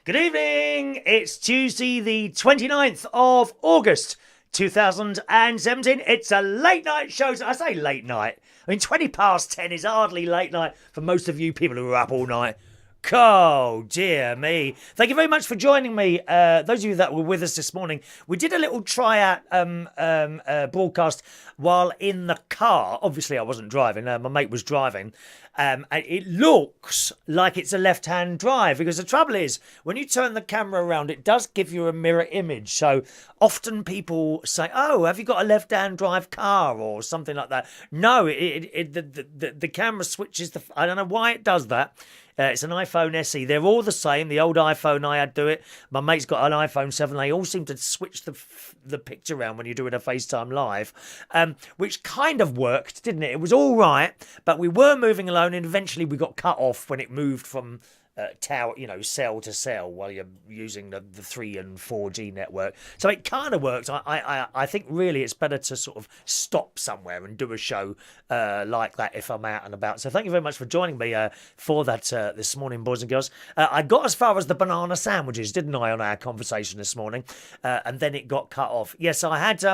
Good evening. It's Tuesday the 29th of August 2017. It's a late night show. I say late night. I mean, 20 past 10 is hardly late night for most of you people who are up all night. Oh, dear me. Thank you very much for joining me. Those of you that were with us this morning, we did a little tryout broadcast while in the car. Obviously, I wasn't driving. My mate was driving. And it looks like it's a left-hand drive because the trouble is, when you turn the camera around, it does give you a mirror image. So often people say, oh, have you got a left-hand drive car or something like that? No, the camera switches. I don't know why it does that. It's an iPhone SE. They're all the same. The old iPhone I had do it. My mate's got an iPhone 7. They all seem to switch the picture around when you're doing a FaceTime live, which kind of worked, didn't it? It was all right, but we were moving along, and eventually we got cut off when it moved from tower, cell to cell while you're using the 3 and 4G network. So it kind of worked. I think really it's better to sort of stop somewhere and do a show like that if I'm out and about. So thank you very much for joining me for that this morning, boys and girls. I got as far as the banana sandwiches, didn't I, on our conversation this morning? And then it got cut off. Yes, I had.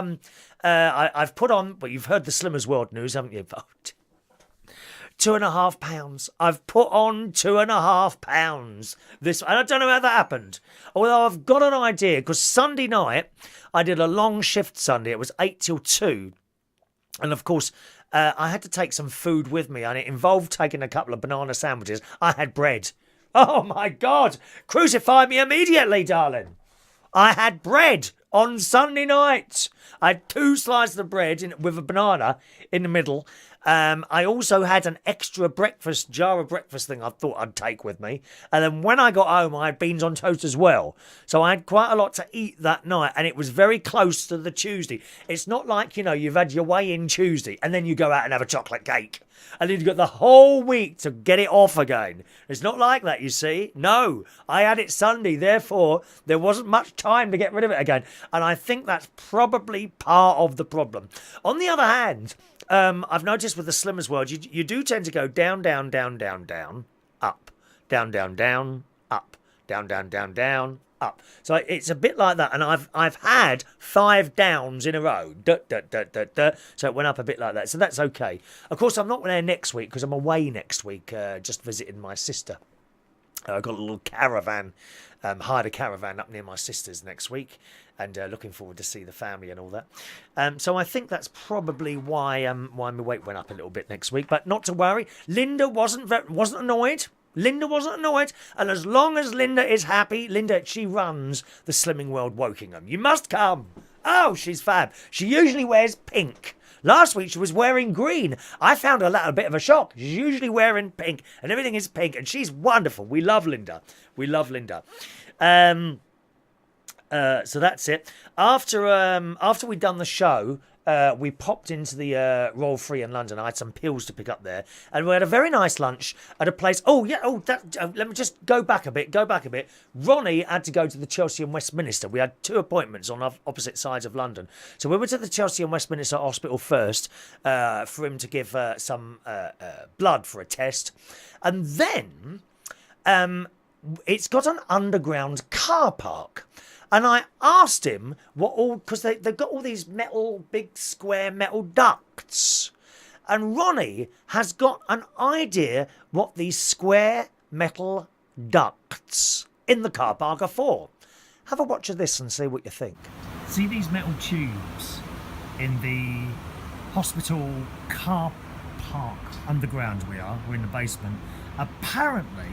I've put on. Well, you've heard the Slimmers World News, haven't you? £2.5. I've put on £2.5 this, and I don't know how that happened. Although I've got an idea, because Sunday night I did a long shift Sunday. It was 8 till 2, and of course I had to take some food with me, and it involved taking a couple of banana sandwiches. I had bread. Oh my God! Crucify me immediately, darling. I had bread on Sunday night. I had 2 slices of bread with a banana in the middle. I also had an extra jar of breakfast thing I thought I'd take with me. And then when I got home, I had beans on toast as well. So I had quite a lot to eat that night. And it was very close to the Tuesday. It's not like, you've had your way in Tuesday and then you go out and have a chocolate cake. And then you've got the whole week to get it off again. It's not like that, you see. No, I had it Sunday. Therefore, there wasn't much time to get rid of it again. And I think that's probably part of the problem. On the other hand, I've noticed with the Slimmers World, you do tend to go down, down, down, down, down, up, down, down, down, up, down, down, down, down, up. So it's a bit like that, and I've had 5 downs in a row. So it went up a bit like that. So that's okay. Of course, I'm not there next week because I'm away next week, just visiting my sister. I've got a little caravan, hired a caravan up near my sister's next week, and looking forward to see the family and all that. So I think that's probably why my weight went up a little bit next week. But not to worry, Linda wasn't annoyed. Linda wasn't annoyed, and as long as Linda is happy, she runs the Slimming World Wokingham. You must come. Oh, she's fab. She usually wears pink. Last week she was wearing green. I found her a bit of a shock. She's usually wearing pink, and everything is pink, and she's wonderful. We love Linda. We love Linda. So that's it. After we'd done the show, we popped into the Royal Free in London. I had some pills to pick up there, and we had a very nice lunch at a place. Oh yeah. Oh, let me just go back a bit. Ronnie had to go to the Chelsea and Westminster. We had 2 appointments on opposite sides of London, so we went to the Chelsea and Westminster Hospital first for him to give some blood for a test, and then it's got an underground car park. And I asked him because they've got all these big square metal ducts. And Ronnie has got an idea what these square metal ducts in the car park are for. Have a watch of this and see what you think. See these metal tubes in the hospital car park underground we're in the basement. Apparently,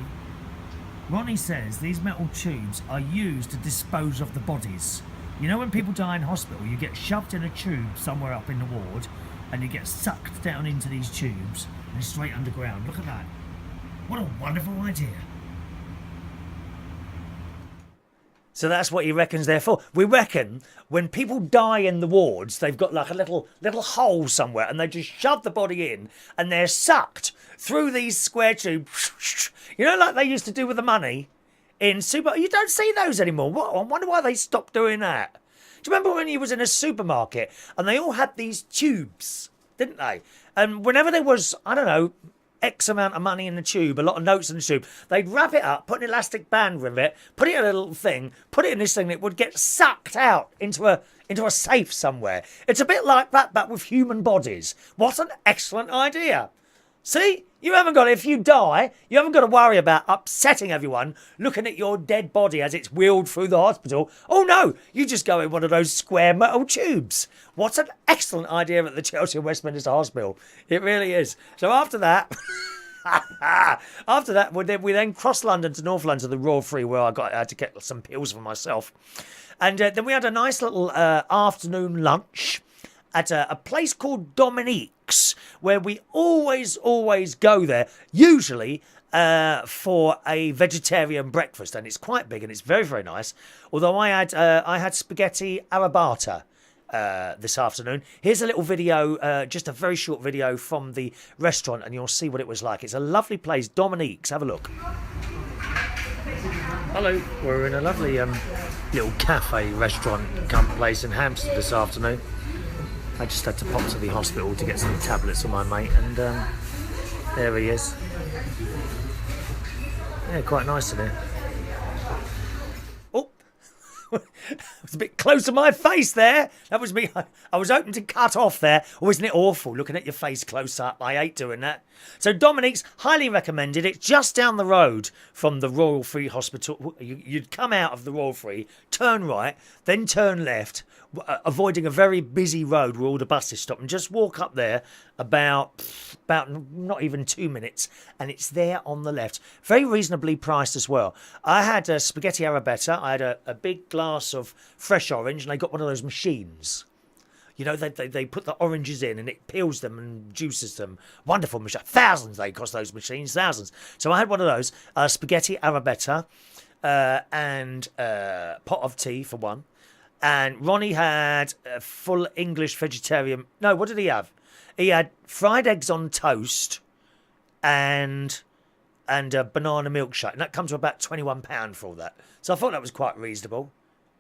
Ronnie says these metal tubes are used to dispose of the bodies. You know when people die in hospital, you get shoved in a tube somewhere up in the ward and you get sucked down into these tubes and straight underground. Look at that. What a wonderful idea. So that's what he reckons they're for. We reckon when people die in the wards, they've got like a little hole somewhere and they just shove the body in and they're sucked through these square tubes. Like they used to do with the money in super. You don't see those anymore. What? I wonder why they stopped doing that. Do you remember when you was in a supermarket and they all had these tubes, didn't they? And whenever there was, I don't know, X amount of money in the tube, a lot of notes in the tube. They'd wrap it up, put an elastic band with it, put it in a little thing, put it in this thing, and it would get sucked out into a safe somewhere. It's a bit like that, but with human bodies. What an excellent idea. See? You haven't got, if you die, you haven't got to worry about upsetting everyone looking at your dead body as it's wheeled through the hospital. Oh no, you just go in one of those square metal tubes. What an excellent idea at the Chelsea and Westminster Hospital. It really is. So after that, we then crossed London to North London to the Royal Free, where I had to get some pills for myself. And then we had a nice little afternoon lunch at a place called Dominique's, where we always go there, usually for a vegetarian breakfast, and it's quite big and it's very, very nice. Although I had spaghetti arrabbiata this afternoon. Here's a little video, just a very short video from the restaurant, and you'll see what it was like. It's a lovely place, Dominique's. Have a look. Hello, we're in a lovely little cafe restaurant come place in Hampstead this afternoon. I just had to pop to the hospital to get some tablets for my mate, and there he is. Yeah, quite nice in here. Oh, it was a bit close to my face there. That was me. I was hoping to cut off there. Oh, isn't it awful looking at your face close up? I hate doing that. So Dominique's, highly recommended. It's just down the road from the Royal Free Hospital. You'd come out of the Royal Free, turn right, then turn left, avoiding a very busy road where all the buses stop, and just walk up there about not even 2 minutes, and it's there on the left. Very reasonably priced as well. I had a spaghetti arrabbiata. I had a big glass of fresh orange, and they got one of those machines. You know, they put the oranges in and it peels them and juices them. Wonderful machine. Thousands they cost, those machines, thousands. So I had one of those, spaghetti arrabbiata, and pot of tea for one. And Ronnie had a full English vegetarian. No, what did he have? He had fried eggs on toast and a banana milkshake. And that comes to about £21 for all that. So I thought that was quite reasonable,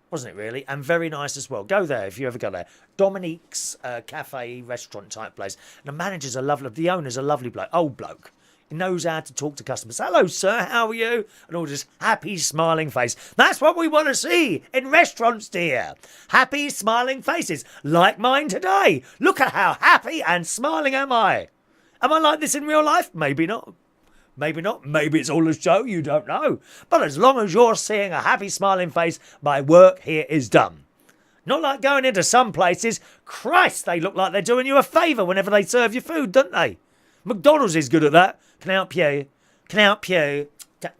wasn't it really? And very nice as well. Go there if you ever go there. Dominique's cafe, restaurant type place. And the manager's a lovely, the owner's a lovely bloke, old bloke. He knows how to talk to customers. Hello, sir, how are you? And all this happy, smiling face. That's what we want to see in restaurants, dear. Happy, smiling faces, like mine today. Look at how happy and smiling am I. Am I like this in real life? Maybe not. Maybe not. Maybe it's all a show. You don't know. But as long as you're seeing a happy, smiling face, my work here is done. Not like going into some places. Christ, they look like they're doing you a favour whenever they serve you food, don't they? McDonald's is good at that. Can I help you? Can I help you? And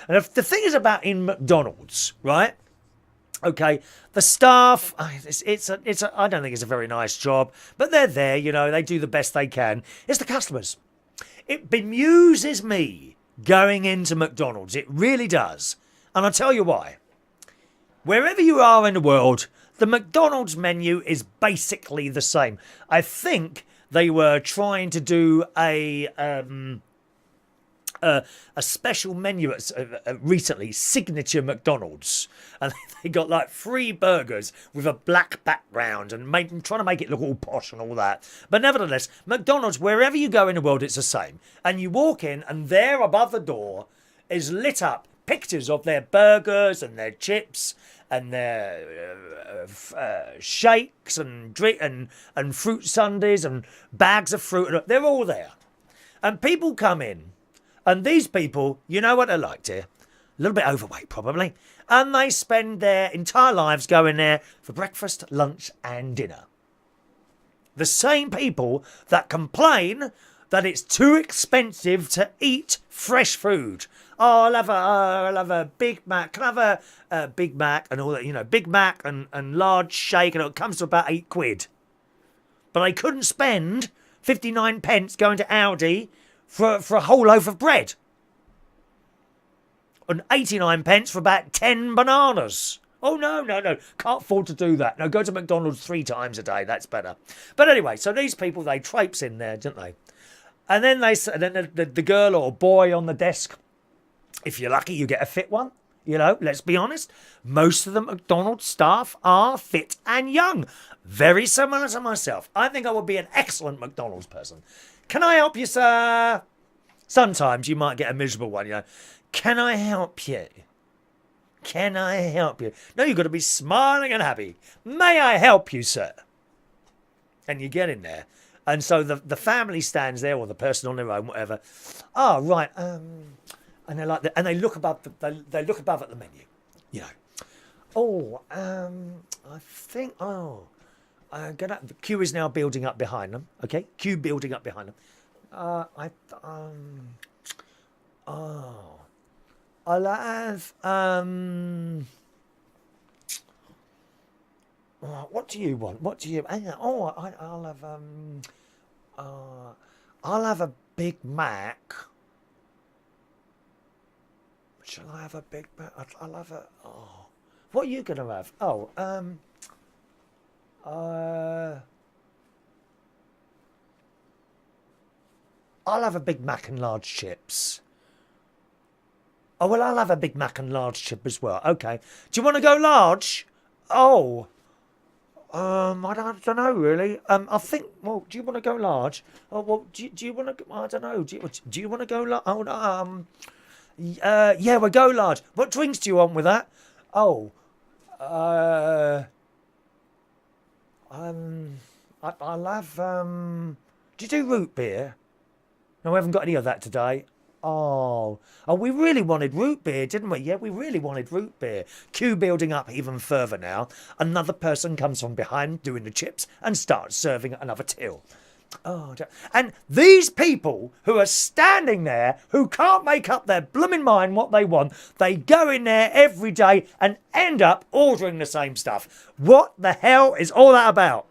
the thing is about in McDonald's, right? Okay, the staff, I don't think it's a very nice job, but they're there, you know, they do the best they can. It's the customers. It bemuses me going into McDonald's. It really does. And I'll tell you why. Wherever you are in the world, the McDonald's menu is basically the same. I think they were trying to do a special menu recently, signature McDonald's, and they got like 3 burgers with a black background and trying to make it look all posh and all that. But nevertheless, McDonald's, wherever you go in the world, it's the same. And you walk in, and there above the door is lit up pictures of their burgers and their chips and their shakes and drink and fruit sundaes and bags of fruit. They're all there. And people come in, and these people, you know what they're like, dear? A little bit overweight, probably. And they spend their entire lives going there for breakfast, lunch and dinner. The same people that complain that it's too expensive to eat fresh food. Oh, I'll have a Big Mac. Can I have a Big Mac and all that? You know, Big Mac and large shake, and it comes to about £8. But I couldn't spend 59 pence going to Aldi for a whole loaf of bread. And 89 pence for about 10 bananas. Oh, no. Can't afford to do that. No, go to McDonald's 3 times a day. That's better. But anyway, so these people, they traipse in there, don't they? And then the girl or boy on the desk, if you're lucky, you get a fit one. You know, let's be honest. Most of the McDonald's staff are fit and young. Very similar to myself. I think I would be an excellent McDonald's person. Can I help you, sir? Sometimes you might get a miserable one, you know. Can I help you? Can I help you? No, you've got to be smiling and happy. May I help you, sir? And you get in there. And so the family stands there, or the person on their own, whatever. Oh, right. And they like and they look above they look above at the menu. You know. Oh, I think the queue is now building up behind them. Okay, queue building up behind them. I'll have what do you want? What do you? I'll have a Big Mac. Shall I have a Big Mac? I'll have a. Oh, what are you gonna have? Oh, I'll have a Big Mac and large chips. Oh, well, I'll have a Big Mac and large chip as well. Okay. Do you want to go large? Oh. I don't know, really. I think, well, do you want to go large? Oh, well, do you want to, I don't know. Do you want to go large? Oh, yeah, we'll go large. What drinks do you want with that? Oh. I'll have, do you do root beer? No, we haven't got any of that today. Oh, we really wanted root beer, didn't we? Yeah, we really wanted root beer. Queue building up even further now. Another person comes from behind doing the chips and starts serving another till. Oh, and these people who are standing there, who can't make up their blooming mind what they want, they go in there every day and end up ordering the same stuff. What the hell is all that about?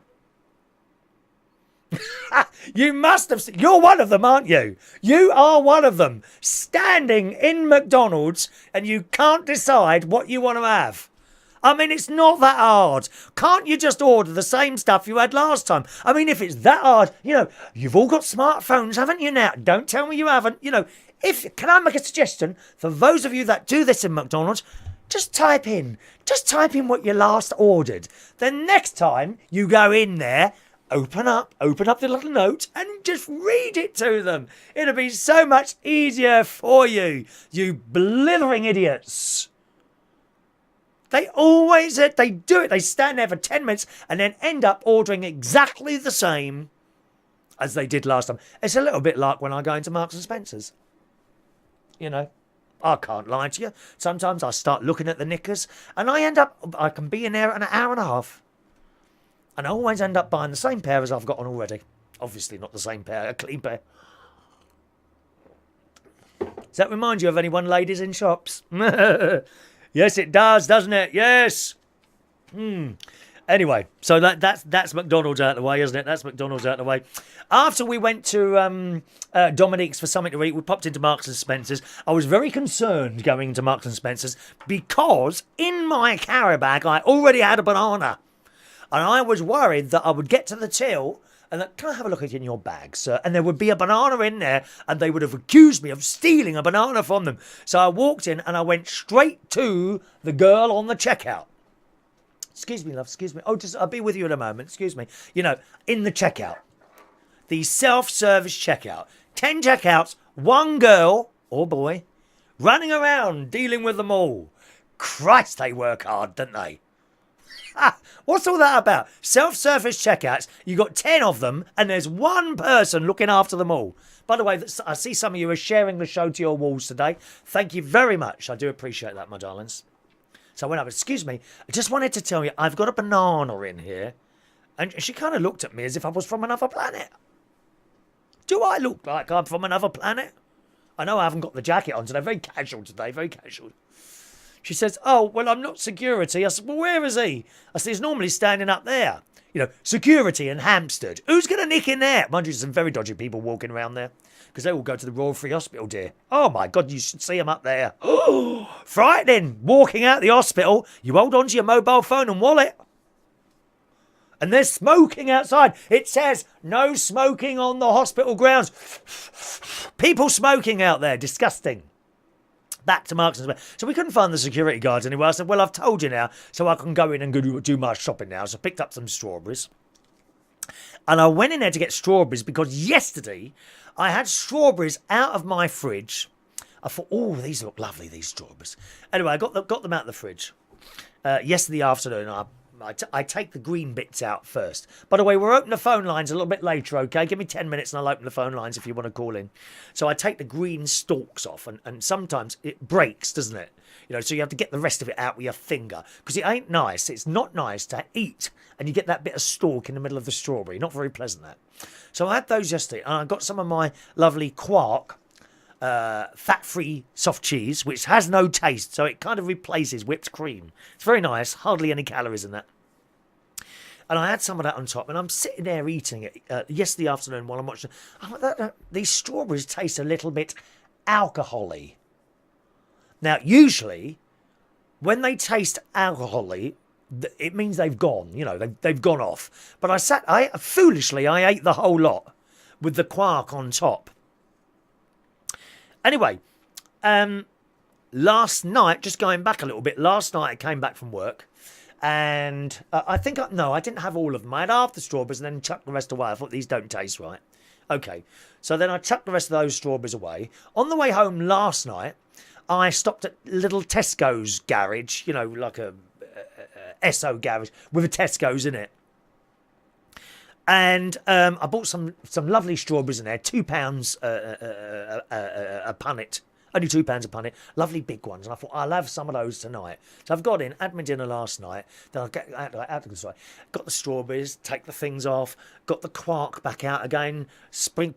You must have seen, you're one of them, aren't you? You are one of them, standing in McDonald's and you can't decide what you want to have. I mean, it's not that hard. Can't you just order the same stuff you had last time? I mean, if it's that hard, you know, you've all got smartphones, haven't you now? Don't tell me you haven't. You know, can I make a suggestion for those of you that do this in McDonald's? Just type in what you last ordered. Then next time you go in there, open up the little note and just read it to them. It'll be so much easier for you, you blithering idiots. They do it. They stand there for 10 minutes and then end up ordering exactly the same as they did last time. It's a little bit like when I go into Marks and Spencer's. You know, I can't lie to you. Sometimes I start looking at the knickers and I can be in there an hour and a half. And I always end up buying the same pair as I've got on already. Obviously not the same pair, a clean pair. Does that remind you of anyone, ladies in shops? Yes, it does, doesn't it? Yes. Anyway, so that's McDonald's out of the way, isn't it? That's McDonald's out of the way. After we went to Dominique's for something to eat, we popped into Marks and Spencer's. I was very concerned going into Marks and Spencer's because in my carry bag I already had a banana. And I was worried that I would get to the till and that, can I have a look at it in your bag, sir? And there would be a banana in there and they would have accused me of stealing a banana from them. So I walked in and I went straight to the girl on the checkout. Excuse me, love, excuse me. Oh, I'll be with you in a moment, excuse me. You know, in the checkout. The self-service checkout. 10 checkouts, one girl, or boy, running around dealing with them all. Christ, they work hard, don't they? What's all that about? Self-service checkouts, you got 10 of them and there's one person looking after them all. By the way, I see some of you are sharing the show to your walls today. Thank you very much. I do appreciate that, my darlings. So I went up, excuse me, I just wanted to tell you, I've got a banana in here. And she kind of looked at me as if I was from another planet. Do I look like I'm from another planet? I know I haven't got the jacket on today. Very casual today, very casual. She says, oh, well, I'm not security. I said, well, where is he? I said, he's normally standing up there. You know, security in Hampstead. Who's going to nick in there? Mind you, there's some very dodgy people walking around there. Because they all go to the Royal Free Hospital, dear. Oh, my God, you should see them up there. Oh, frightening. Walking out the hospital, you hold on to your mobile phone and wallet. And they're smoking outside. It says, no smoking on the hospital grounds. People smoking out there. Disgusting. Back to Marks and Spencer. So we couldn't find the security guards anywhere. I said, well, I've told you now, so I can go in and go do my shopping now. So I picked up some strawberries. And I went in there to get strawberries because yesterday I had strawberries out of my fridge. I thought, oh, these look lovely, these strawberries. Anyway, I got them out of the fridge yesterday afternoon. I take the green bits out first. By the way, we'll open the phone lines a little bit later, okay? Give me 10 minutes and I'll open the phone lines if you want to call in. So I take the green stalks off, and sometimes it breaks, doesn't it? You know, so you have to get the rest of it out with your finger because it ain't nice. It's not nice to eat and you get that bit of stalk in the middle of the strawberry. Not very pleasant, that. So I had those yesterday and I got some of my lovely Quark fat-free soft cheese, which has no taste, so it kind of replaces whipped cream. It's very nice, hardly any calories in that. And I had some of that on top, and I'm sitting there eating it yesterday afternoon while I'm watching. These strawberries taste a little bit alcohol-y. Now, usually, when they taste alcohol-y, it means they've gone, you know, they've gone off. But foolishly, I ate the whole lot with the Quark on top. Anyway, last night, just going back a little bit, last night I came back from work and I didn't have all of them. I had half the strawberries and then chucked the rest away. I thought these don't taste right. Okay, so then I chucked the rest of those strawberries away. On the way home last night, I stopped at little Tesco's garage, you know, like a Esso garage with a Tesco's in it. And I bought some lovely strawberries in there, £2 a punnet. Only £2 a punnet. Lovely big ones. And I thought, I'll have some of those tonight. So I've got in, had my dinner last night. Then got the strawberries, take the things off, got the Quark back out again,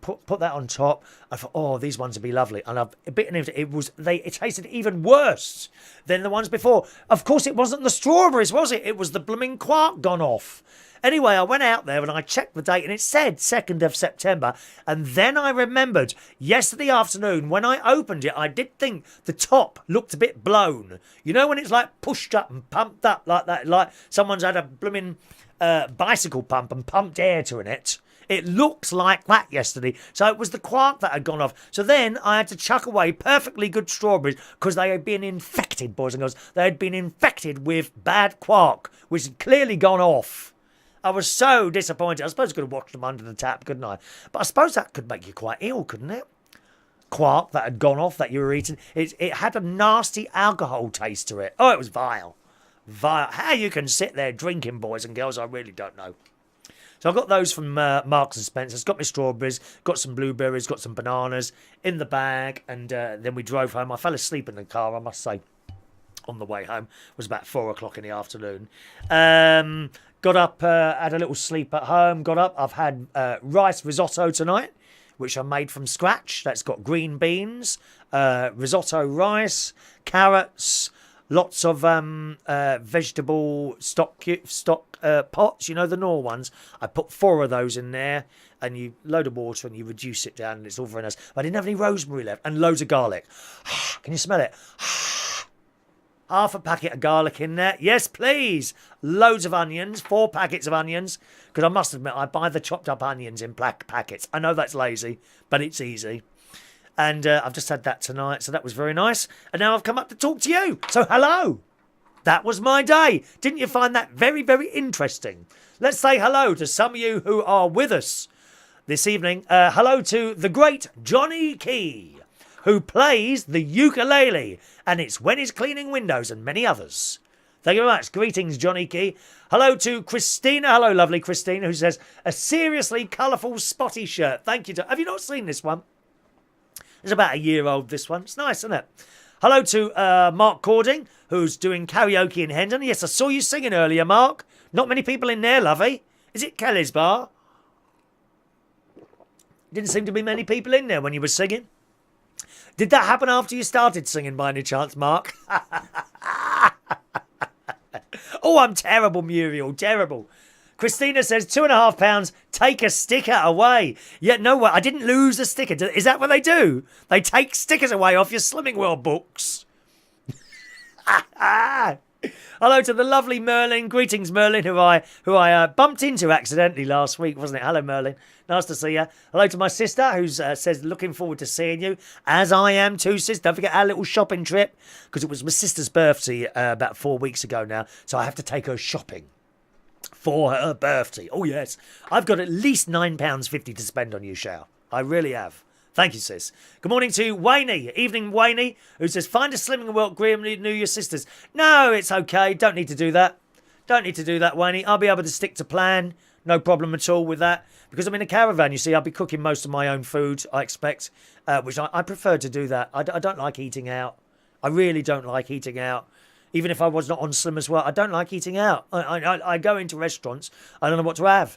put that on top. I thought, oh, these ones would be lovely. And I've bitten into it. It tasted even worse than the ones before. Of course, it wasn't the strawberries, was it? It was the blooming Quark gone off. Anyway, I went out there and I checked the date and it said 2nd of September. And then I remembered yesterday afternoon when I opened it, I did think the top looked a bit blown. You know when it's like pushed up and pumped up like that, like someone's had a blooming bicycle pump and pumped air to it. It looked like that yesterday. So it was the Quark that had gone off. So then I had to chuck away perfectly good strawberries because they had been infected, boys and girls. They had been infected with bad Quark, which had clearly gone off. I was so disappointed. I suppose I could have washed them under the tap, couldn't I? But I suppose that could make you quite ill, couldn't it? Quark that had gone off that you were eating. It had a nasty alcohol taste to it. Oh, it was vile. Vile. How you can sit there drinking, boys and girls, I really don't know. So I got those from Marks and Spencer's. Got my strawberries, got some blueberries, got some bananas in the bag. And then we drove home. I fell asleep in the car, I must say, on the way home. It was about 4 o'clock in the afternoon. Got up, had a little sleep at home, got up. I've had rice risotto tonight, which I made from scratch. That's got green beans, risotto rice, carrots, lots of vegetable stock pots, you know, the Knorr ones. I put 4 of those in there, and you load of water and you reduce it down, and it's all very nice. But I didn't have any rosemary left, and loads of garlic. Can you smell it? Half a packet of garlic in there. Yes, please. Loads of onions. 4 packets of onions. Because I must admit, I buy the chopped up onions in black packets. I know that's lazy, but it's easy. And I've just had that tonight, so that was very nice. And now I've come up to talk to you. So hello. That was my day. Didn't you find that very, very interesting? Let's say hello to some of you who are with us this evening. Hello to the great Johnny Key, who plays the ukulele, and it's when he's cleaning windows, and many others. Thank you very much. Greetings, Johnny Key. Hello to Christina. Hello, lovely Christina, who says, a seriously colourful spotty shirt. Thank you. Have you not seen this one? It's about a year old, this one. It's nice, isn't it? Hello to Mark Cording, who's doing karaoke in Hendon. Yes, I saw you singing earlier, Mark. Not many people in there, lovey. Is it Kelly's Bar? Didn't seem to be many people in there when you were singing. Did that happen after you started singing by any chance, Mark? Oh, I'm terrible, Muriel, terrible. Christina says, £2.50, take a sticker away. Yeah, no way, I didn't lose a sticker. Is that what they do? They take stickers away off your Slimming World books. Hello to the lovely Merlin. Greetings, Merlin, who I bumped into accidentally last week, wasn't it? Hello, Merlin. Nice to see you. Hello to my sister, who says looking forward to seeing you, as I am too, sis. Don't forget our little shopping trip, because it was my sister's birthday about 4 weeks ago now, so I have to take her shopping for her birthday. Oh, yes. I've got at least £9.50 to spend on you, Shao. I really have. Thank you, sis. Good morning to Wayne. Evening, Wayne, who says, find a Slimming World Graham knew your sisters. No, it's okay. Don't need to do that. Don't need to do that, Wayne. I'll be able to stick to plan. No problem at all with that. Because I'm in a caravan, you see, I'll be cooking most of my own food, I expect, which I prefer to do that. I don't like eating out. I really don't like eating out. Even if I was not on Slim as well, I don't like eating out. I go into restaurants, I don't know what to have.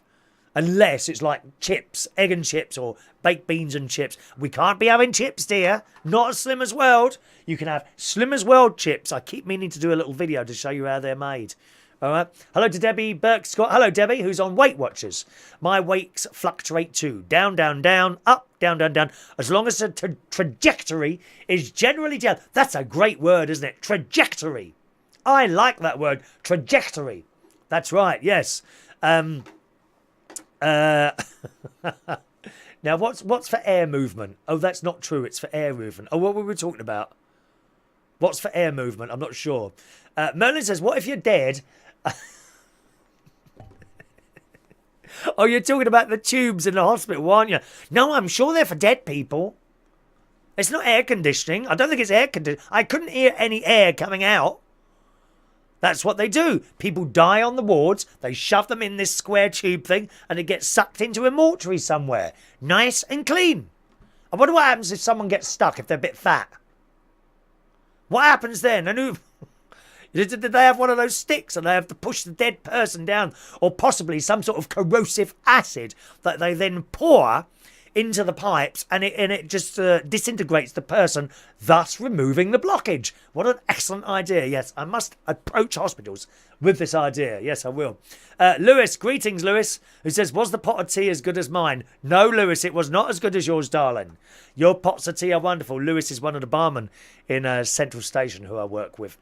Unless it's like chips, egg and chips, or baked beans and chips. We can't be having chips, dear. Not Slimmer's World. You can have Slimmer's World chips. I keep meaning to do a little video to show you how they're made. All right. Hello to Debbie Burke-Scott. Hello, Debbie, who's on Weight Watchers. My weights fluctuate too. Down, down, down, up, down, down, down. As long as the trajectory is generally down. That's a great word, isn't it? Trajectory. I like that word. Trajectory. That's right, yes. Now, what's for air movement? Oh, that's not true. It's for air movement. Oh, what were we talking about? What's for air movement? I'm not sure. Merlin says, what if you're dead? Oh, you're talking about the tubes in the hospital, aren't you? No, I'm sure they're for dead people. It's not air conditioning. I don't think it's air conditioning. I couldn't hear any air coming out. That's what they do. People die on the wards, they shove them in this square tube thing, and it gets sucked into a mortuary somewhere. Nice and clean. I wonder what happens if someone gets stuck, if they're a bit fat. What happens then? Did they have one of those sticks and they have to push the dead person down? Or possibly some sort of corrosive acid that they then pour into the pipes, and it just disintegrates the person, thus removing the blockage. What an excellent idea. Yes, I must approach hospitals with this idea. Yes, I will. Lewis, greetings, Lewis, who says, was the pot of tea as good as mine? No, Lewis, it was not as good as yours, darling. Your pots of tea are wonderful. Lewis is one of the barmen in Central Station who I work with.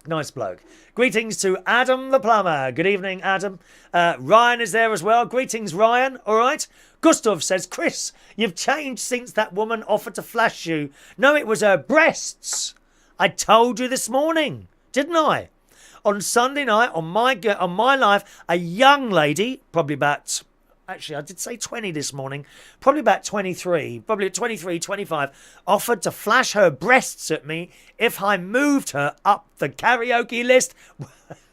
Nice bloke. Greetings to Adam the plumber. Good evening, Adam. Ryan is there as well. Greetings, Ryan. All right. Gustav says, Chris, you've changed since that woman offered to flash you. No, it was her breasts. I told you this morning, didn't I? On Sunday night, on my life, a young lady, probably about... Actually, I did say 20 this morning. Probably about 23. Probably at 23, 25. Offered to flash her breasts at me if I moved her up the karaoke list.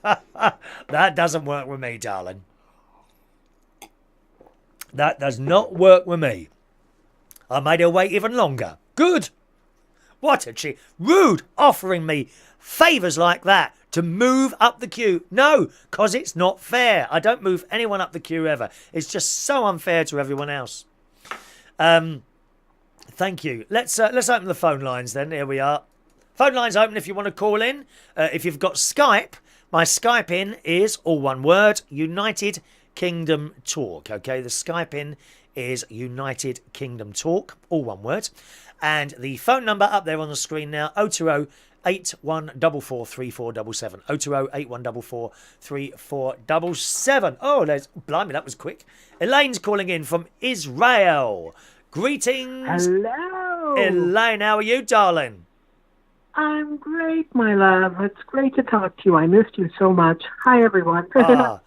That doesn't work with me, darling. That does not work with me. I made her wait even longer. Good. What a cheat. Rude, offering me favours like that to move up the queue. No, because it's not fair. I don't move anyone up the queue ever. It's just so unfair to everyone else. Thank you. Let's open the phone lines then. Here we are. Phone lines open if you want to call in. If you've got Skype, my Skype in is all one word, United Kingdom Talk. Okay, the Skype in is United Kingdom Talk, all one word. And the phone number up there on the screen now, 020 8144 3477. 020 8144 3477. Oh, blimey, that was quick. Elaine's calling in from Israel. Greetings. Hello. Elaine, how are you, darling? I'm great, my love. It's great to talk to you. I missed you so much. Hi, everyone.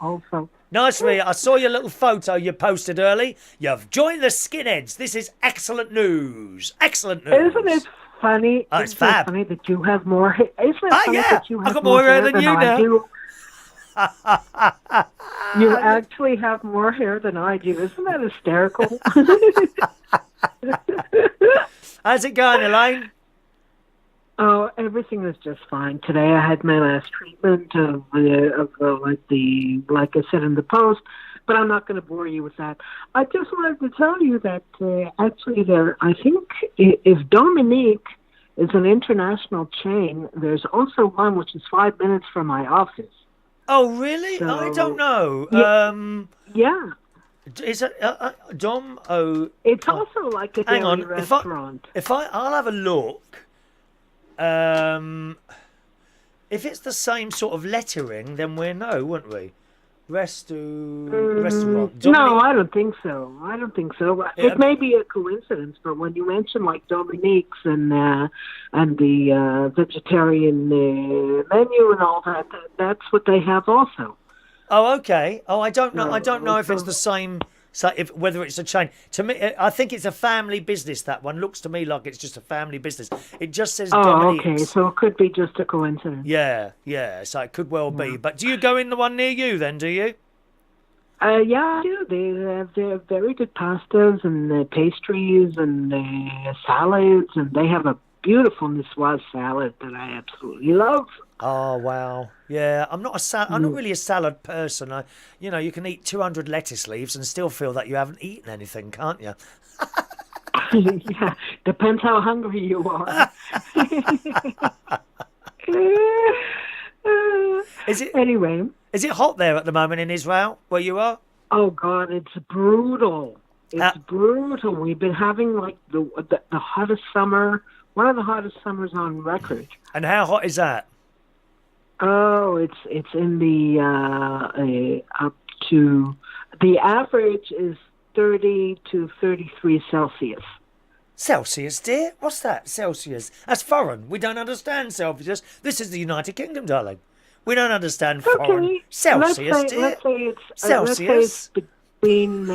Also. Nice, Rhea. I saw your little photo you posted early. You've joined the skinheads. This is excellent news. Excellent news. Isn't it funny? Oh, it's fab. Funny that you have more hair? Isn't it funny that you have I've got more hair than you now. You actually have more hair than I do. Isn't that hysterical? How's it going, Elaine? Oh, everything is just fine. Today I had my last treatment like I said in the post, but I'm not going to bore you with that. I just wanted to tell you that actually I think if Dominique is an international chain, there's also one which is 5 minutes from my office. Oh, really? So, I don't know. Yeah. Is it Dom? Oh, it's also like a daily restaurant. I'll have a look. If it's the same sort of lettering, then we'll know, wouldn't we? Restaurant. No, I don't think so. Yeah, It may be a coincidence, but when you mention like Dominique's and the vegetarian menu and all that, that's what they have also. Oh, okay. Oh, I don't know. I don't know if it's the same. So, whether it's a chain. To me, I think it's a family business. That one looks to me like it's just a family business. It just says Dominique's. Okay. So it could be just a coincidence. Yeah. So it could well be. But do you go in the one near you then? Do you? Yeah, I do. They have very good pastas and pastries and salads, and they have a beautiful niçoise salad that I absolutely love. Oh wow, yeah. I'm not really a salad person. You can eat 200 lettuce leaves and still feel that you haven't eaten anything, can't you? Yeah, depends how hungry you are. Anyway? Is it hot there at the moment in Israel where you are? Oh God, it's brutal. It's brutal. We've been having like the hottest summer, one of the hottest summers on record. And how hot is that? Oh, it's in the up to the average is 30 to 33 Celsius. Celsius, dear? What's that? Celsius? That's foreign. We don't understand Celsius. This is the United Kingdom, darling. We don't understand foreign. Celsius, dear. Let's say it's Celsius. Between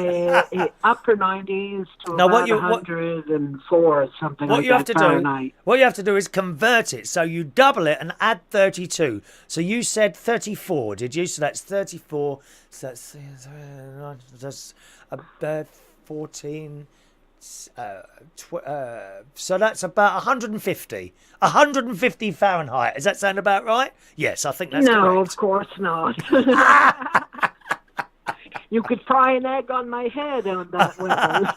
upper 90s to about 104 or something like that Fahrenheit. What you have to do is convert it. So you double it and add 32. So you said 34, did you? So that's 34. So that's 14. So that's about 150. 150 Fahrenheit. Does that sound about right? Yes, I think that's correct. No, of course not. You could fry an egg on my head on that weather.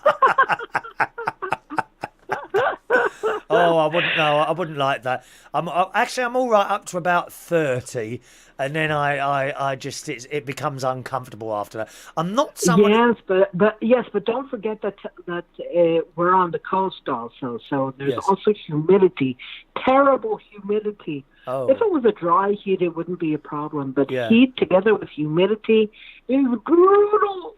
Oh, I wouldn't know. I wouldn't like that. I'm all right up to about 30, and then I just it becomes uncomfortable after that. I'm not someone. Yes, but don't forget that we're on the coast also, so there's also humidity, terrible humidity. Oh. If it was a dry heat, it wouldn't be a problem, but heat together with humidity is brutal.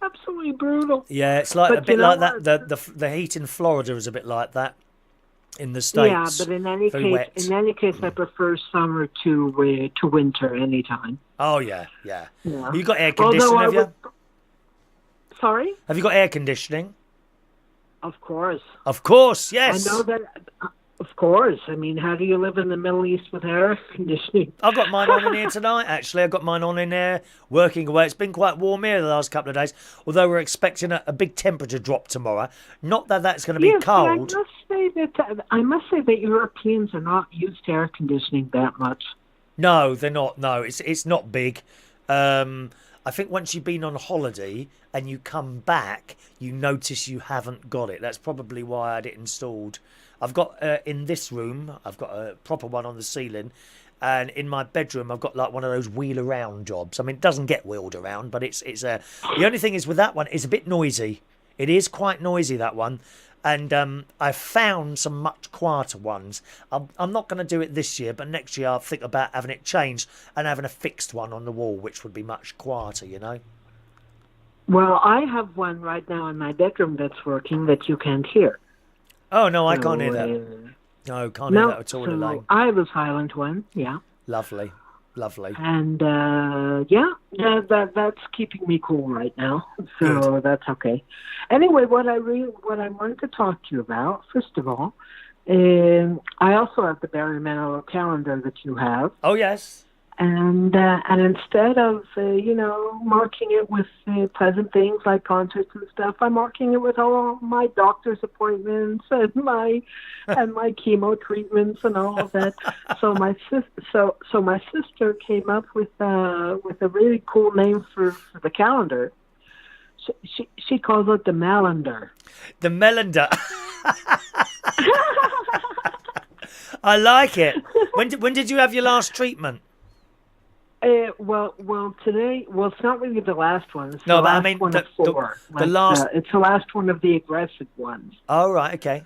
Absolutely brutal. Yeah, it's like a bit like that. The heat in Florida is a bit like that in the States. Yeah, but in any case, I prefer summer to winter anytime. Oh yeah. You got air conditioning, have you? Sorry? Have you got air conditioning? Of course. Of course, yes. I know that. Of course. I mean, how do you live in the Middle East with air conditioning? I've got mine on in here tonight, actually. I've got mine on in there, working away. It's been quite warm here the last couple of days, although we're expecting a big temperature drop tomorrow. Not that that's going to be cold. I must say that Europeans are not used to air conditioning that much. No, they're not. No, it's not big. I think once you've been on holiday and you come back, you notice you haven't got it. That's probably why I had it installed. I've got in this room, I've got a proper one on the ceiling, and in my bedroom, I've got like one of those wheel around jobs. I mean, it doesn't get wheeled around, but it's the only thing is with that one, it's a bit noisy. It is quite noisy, that one, and I found some much quieter ones. I'm not going to do it this year, but next year I'll think about having it changed and having a fixed one on the wall, which would be much quieter, you know. Well, I have one right now in my bedroom that's working that you can't hear. Oh, no, I can't hear that. No, can't hear that at all, Elaine. I have a silent one, yeah. Lovely. And, that's keeping me cool right now, so Good. That's okay. Anyway, what I wanted to talk to you about, first of all, I also have the Barry Manilow calendar that you have. Oh, yes. And instead of marking it with pleasant things like concerts and stuff, I'm marking it with all my doctor's appointments and my chemo treatments and all of that. So my sister came up with a really cool name for the calendar. She calls it the Melendar. The Melendar. I like it. When did you have your last treatment? Today. Well, it's not really the last one. It's No, the but I last mean one of four. the last. It's the last one of the aggressive ones. Oh, right, okay.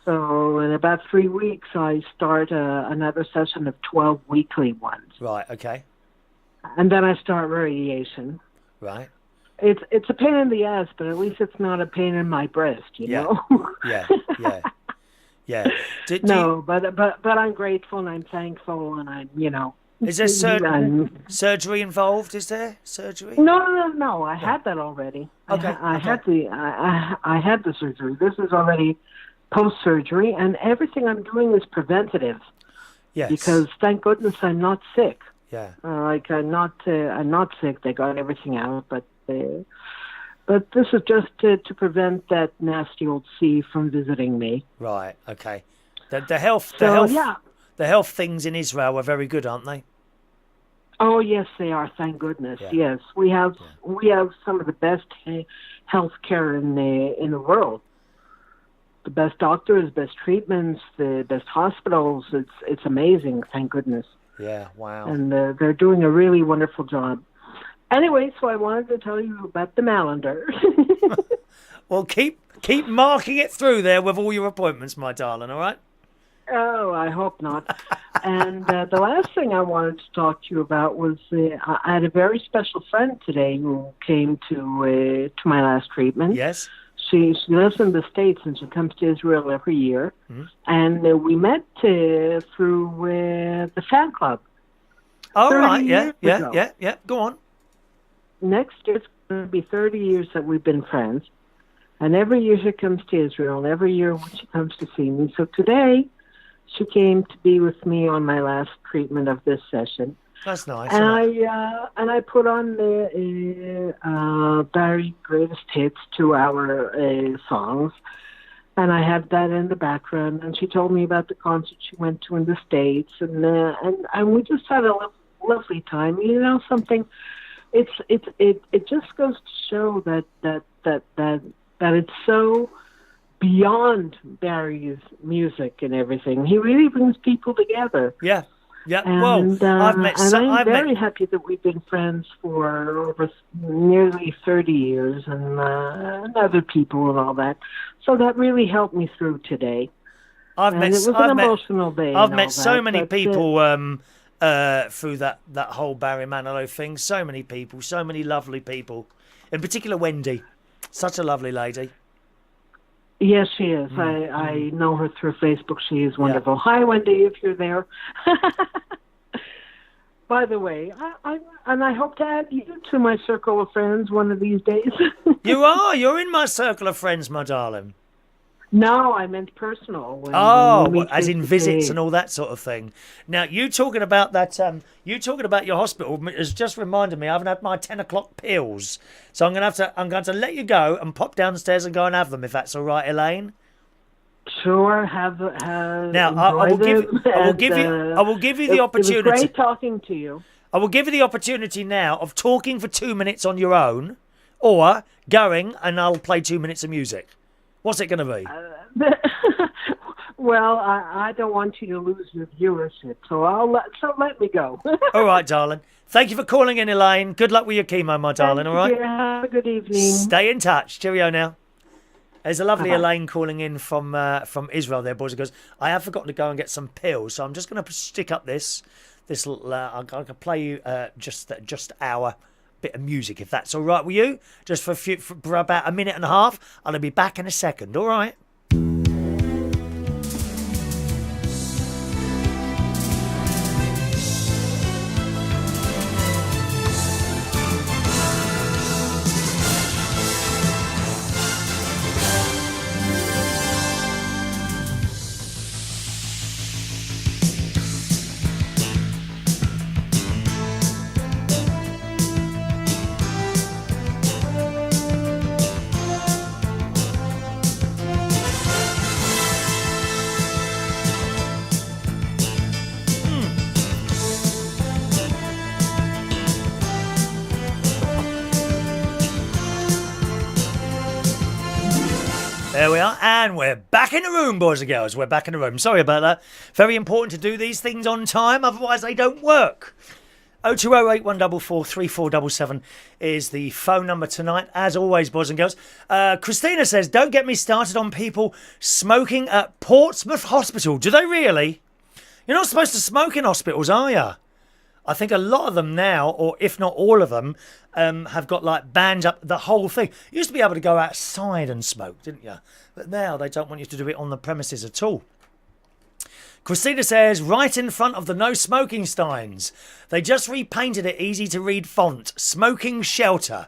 So in about 3 weeks, I start another session of 12 weekly ones. Right, okay. And then I start radiation. Right. It's a pain in the ass, but at least it's not a pain in my breast, you know? Yeah. But I'm grateful and I'm thankful and I'm, you know. Is there surgery involved? Is there surgery? No. I had that already. Okay. I had the surgery. This is already post-surgery, and everything I'm doing is preventative. Yes. Because thank goodness I'm not sick. Yeah. I'm not sick. They got everything out, but this is just to prevent that nasty old C from visiting me. Right. Okay. The health things in Israel are very good, aren't they? Oh yes, they are. Thank goodness. Yeah. Yes, we have some of the best health care in the world. The best doctors, best treatments, the best hospitals. It's amazing. Thank goodness. Yeah. Wow. And they're doing a really wonderful job. Anyway, so I wanted to tell you about the Malander. Well, keep marking it through there with all your appointments, my darling. All right. Oh, I hope not. And the last thing I wanted to talk to you about was I had a very special friend today who came to my last treatment. Yes. She lives in the States and she comes to Israel every year. Mm-hmm. And we met through the fan club. Oh, right. Yeah. Go on. Next year, it's going to be 30 years that we've been friends. And every year she comes to Israel, and every year when she comes to see me. So today, she came to be with me on my last treatment of this session. That's nice. And I put on the Barry Greatest Hits 2-hour songs, and I had that in the background. And she told me about the concert she went to in the States, and we just had a lovely time. You know something? It just goes to show that it's so beyond Barry's music and everything. He really brings people together. Yeah. And, I'm very happy that we've been friends for over nearly 30 years and other people and all that. So that really helped me through today. It was an emotional day. I've met so many people through that whole Barry Manilow thing. So many people, so many lovely people. In particular, Wendy. Such a lovely lady. Yes, she is. I know her through Facebook. She is wonderful. Yeah. Hi, Wendy, if you're there. By the way, I hope to add you to my circle of friends one of these days. You are. You're in my circle of friends, my darling. No, I meant personal. As in visits and all that sort of thing. Now, you talking about that? You talking about your hospital has just reminded me. I haven't had my 10 o'clock pills, so I'm going to let you go and pop downstairs and go and have them, if that's all right, Elaine. Sure. Now, I will give you the opportunity. It was great talking to you. I will give you the opportunity now of talking for 2 minutes on your own, or going and I'll play 2 minutes of music. What's it going to be? Well, I don't want you to lose your viewership, so let me go. All right, darling. Thank you for calling in, Elaine. Good luck with your chemo, my darling. All right. Have a good evening. Stay in touch. Cheerio now. There's a lovely Bye-bye. Elaine calling in from Israel. There, boys. It goes. I have forgotten to go and get some pills, so I'm just going to stick up this. I can play you just our bit of music, if that's all right with you, just for about a minute and a half. I'll be back in a second. All right. There we are, and we're back in the room, boys and girls. We're back in the room. Sorry about that. Very important to do these things on time, otherwise they don't work. 02081443477 is the phone number tonight, as always, boys and girls. Christina says, don't get me started on people smoking at Portsmouth Hospital. Do they really? You're not supposed to smoke in hospitals, are you? I think a lot of them now, or if not all of them, have got like bans up the whole thing. You used to be able to go outside and smoke, didn't you? But now they don't want you to do it on the premises at all. Christina says, right in front of the no smoking signs. They just repainted it easy to read font. Smoking shelter.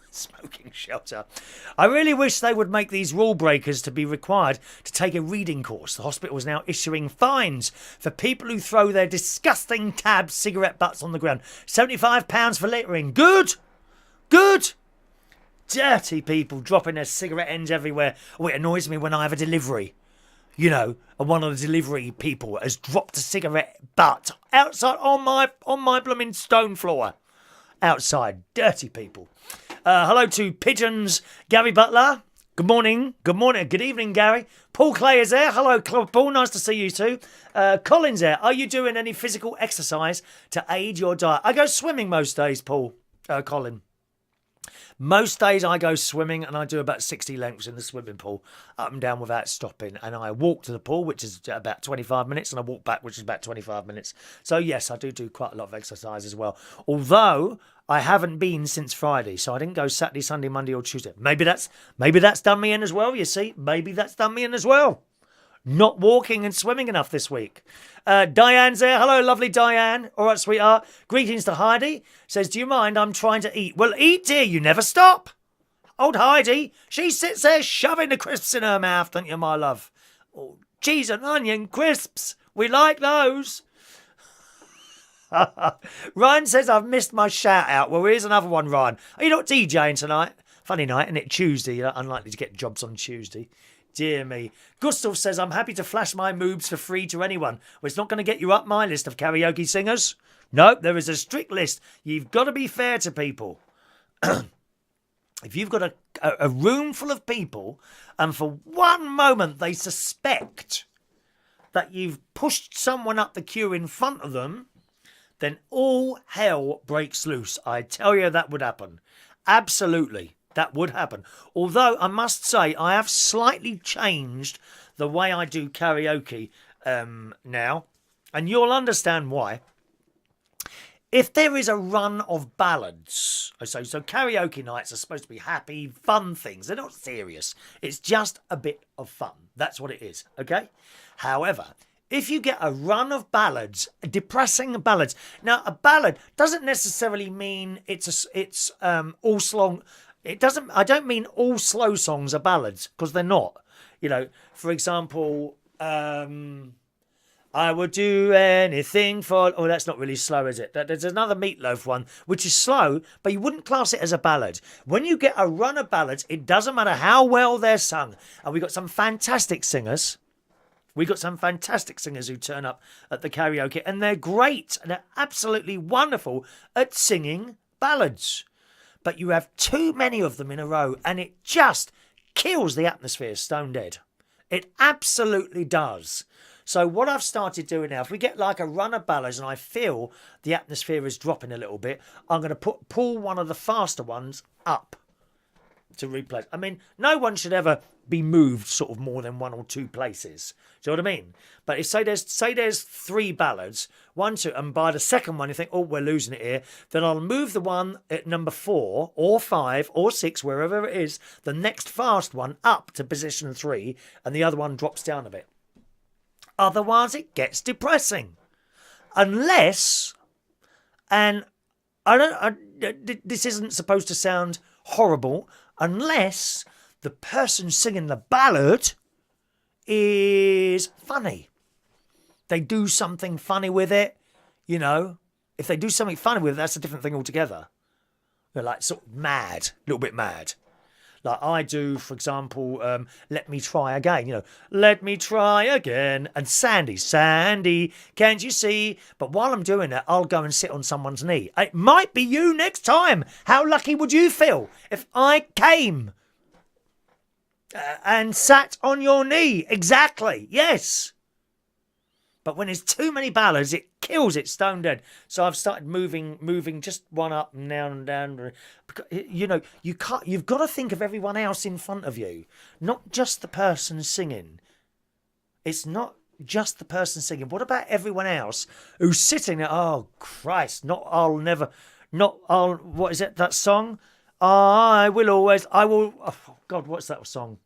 Smoking shelter. I really wish they would make these rule breakers to be required to take a reading course. The hospital is now issuing fines for people who throw their disgusting tab cigarette butts on the ground. £75 for littering. Good. Good. Dirty people dropping their cigarette ends everywhere. Oh, it annoys me when I have a delivery. You know, and one of the delivery people has dropped a cigarette butt outside on my blooming stone floor. Outside. Dirty people. Hello to Pigeons, Gary Butler. Good morning. Good morning. Good evening, Gary. Paul Clay is there. Hello, Paul. Nice to see you too. Colin's there. Are you doing any physical exercise to aid your diet? I go swimming most days, Paul. Colin. Most days I go swimming and I do about 60 lengths in the swimming pool, up and down without stopping. And I walk to the pool, which is about 25 minutes, and I walk back, which is about 25 minutes. So yes, I do quite a lot of exercise as well. Although I haven't been since Friday, so I didn't go Saturday, Sunday, Monday or Tuesday. Maybe that's done me in as well, you see. Maybe that's done me in as well. Not walking and swimming enough this week. Diane's there. Hello, lovely Diane. All right, sweetheart. Greetings to Heidi. Says, do you mind? I'm trying to eat. Well, eat, dear. You never stop. Old Heidi, she sits there shoving the crisps in her mouth, don't you, my love? Oh, cheese and onion crisps. We like those. Ryan says, I've missed my shout out. Well, here's another one, Ryan. Are you not DJing tonight? Funny night, isn't it? Tuesday. You're unlikely to get jobs on Tuesday. Dear me. Gustav says, I'm happy to flash my moves for free to anyone. Well, it's not going to get you up my list of karaoke singers. No, there is a strict list. You've got to be fair to people. If you've got a room full of people and for one moment they suspect that you've pushed someone up the queue in front of them, then all hell breaks loose. I tell you that would happen. Absolutely. That would happen. Although I must say I have slightly changed the way I do karaoke now. And you'll understand why. If there is a run of ballads, so karaoke nights are supposed to be happy, fun things. They're not serious. It's just a bit of fun. That's what it is. Okay? However, if you get a run of ballads, depressing ballads. Now, a ballad doesn't necessarily mean it's all slow. It doesn't. I don't mean all slow songs are ballads, because they're not. You know, for example, I would do anything for... Oh, that's not really slow, is it? There's another Meatloaf one, which is slow, but you wouldn't class it as a ballad. When you get a run of ballads, it doesn't matter how well they're sung. And we've got some fantastic singers. We've got some fantastic singers who turn up at the karaoke, and they're great, and they're absolutely wonderful at singing ballads. But you have too many of them in a row, and it just kills the atmosphere stone dead. It absolutely does. So what I've started doing now, if we get like a run of ballads and I feel the atmosphere is dropping a little bit, I'm going to pull one of the faster ones up to replace. I mean, no one should ever be moved sort of more than one or two places. Do you know what I mean? But if say there's three ballads, 1, 2, and by the second one you think, oh, we're losing it here, then I'll move the one at number 4 or 5 or 6, wherever it is, the next fast one up to position 3, and the other one drops down a bit. Otherwise, it gets depressing. Unless, and this isn't supposed to sound horrible, unless the person singing the ballad is funny. They do something funny with it, you know. If they do something funny with it, that's a different thing altogether. They're like sort of mad, a little bit mad. Like I do, for example, Let Me Try Again, you know, let me try again. And Sandy, can't you see? But while I'm doing that, I'll go and sit on someone's knee. It might be you next time. How lucky would you feel if I came and sat on your knee? Exactly, yes. But when there's too many ballads, it kills it stone dead. So I've started moving just one up and down and down. You know, you've got to think of everyone else in front of you, not just the person singing. It's not just the person singing. What about everyone else who's sitting there? Oh Christ! What is it? That song? I will. Oh God, what's that song?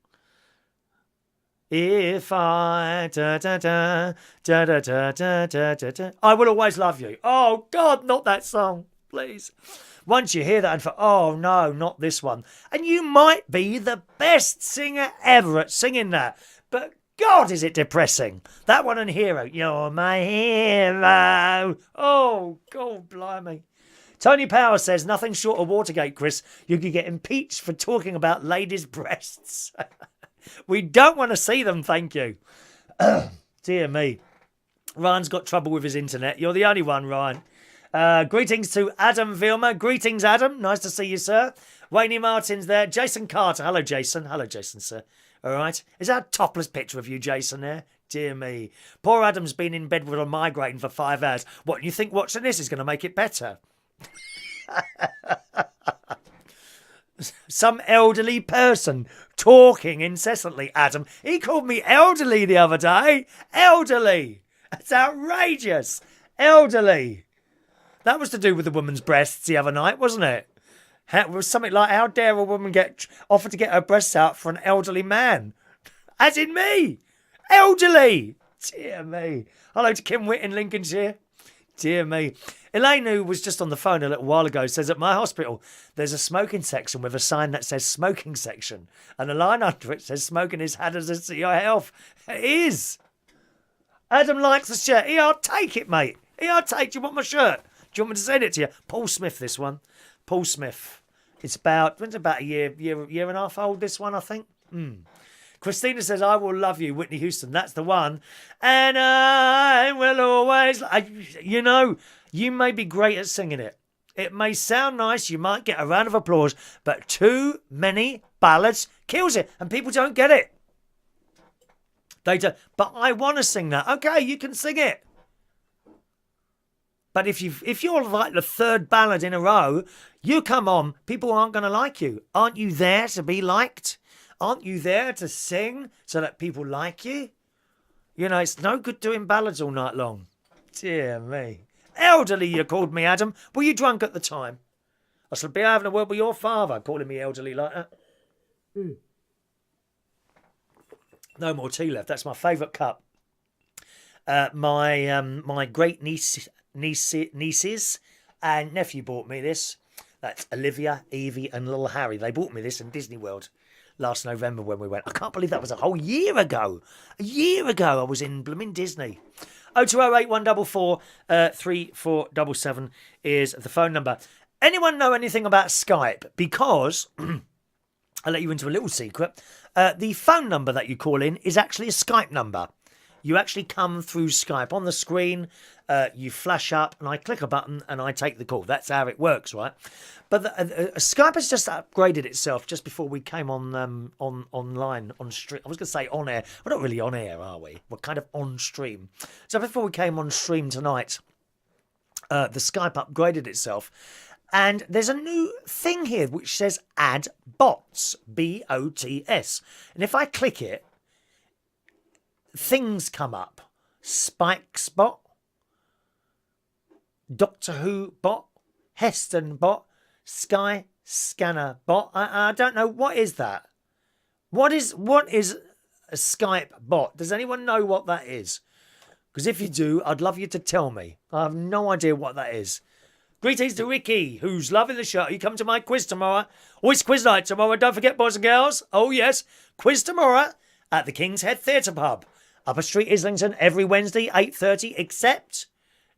If I da da da da da da da da da da, I will always love you. Oh God, not that song, please. Once you hear that and oh no, not this one. And you might be the best singer ever at singing that, but God, is it depressing? That one and Hero. You're my hero. Oh God, blimey. Tony Power says nothing short of Watergate, Chris. You could get impeached for talking about ladies' breasts. We don't want to see them, thank you. Dear me. Ryan's got trouble with his internet. You're the only one, Ryan. Greetings to Adam Vilma. Greetings, Adam. Nice to see you, sir. Wayne Martin's there. Jason Carter. Hello, Jason. Hello, Jason, sir. All right. Is that a topless picture of you, Jason, there? Dear me. Poor Adam's been in bed with a migraine for 5 hours. What, you think watching this is going to make it better? Some elderly person talking incessantly, Adam. He called me elderly the other day. Elderly. That's outrageous. Elderly. That was to do with the woman's breasts the other night, wasn't it? It was something like, how dare a woman get offered to get her breasts out for an elderly man? As in me. Elderly. Dear me. Hello to Kim Witt in Lincolnshire. Dear me. Elaine, who was just on the phone a little while ago, says at my hospital there's a smoking section with a sign that says smoking section, and a line under it says smoking is hazardous to your health. It is. Adam likes the shirt. Here, I'll take it, mate. Here, I'll take it. Do you want my shirt? Do you want me to send it to you? Paul Smith, this one. Paul Smith. It's about a year and a half old, this one, I think. Christina says, I will love you, Whitney Houston. That's the one. And I will always... you know, you may be great at singing it. It may sound nice. You might get a round of applause. But too many ballads kills it. And people don't get it. They do. But I want to sing that. Okay, you can sing it. But if you're like the third ballad in a row, you come on, people aren't going to like you. Aren't you there to be liked? Aren't you there to sing so that people like you? You know, it's no good doing ballads all night long. Dear me. Elderly, you called me, Adam. Were you drunk at the time? I shall be having a word with your father, calling me elderly like that. No more tea left. That's my favourite cup. My great nieces and nephew bought me this. That's Olivia, Evie and little Harry. They bought me this in Disney World last November when we went. I can't believe that was a whole year ago. A year ago I was in blooming Disney. 0208 144 3477 is the phone number. Anyone know anything about Skype? Because I'll let you into a little secret. The phone number that you call in is actually a Skype number. You actually come through Skype on the screen. You flash up, and I click a button, and I take the call. That's how it works, right? But Skype has just upgraded itself just before we came on online on stream. I was going to say on air. We're not really on air, are we? We're kind of on stream. So before we came on stream tonight, the Skype upgraded itself, and there's a new thing here which says Add Bots, BOTS, and if I click it, things come up. Spikes bot, Doctor Who bot, Heston bot, Sky Scanner bot. I don't know. What is that? What is a Skype bot? Does anyone know what that is? Because if you do, I'd love you to tell me. I have no idea what that is. Greetings to Ricky, who's loving the show. You come to my quiz tomorrow. Oh, it's quiz night tomorrow. Don't forget, boys and girls. Oh, yes. Quiz tomorrow at the King's Head Theatre Pub. Upper Street, Islington, every Wednesday, 8:30, except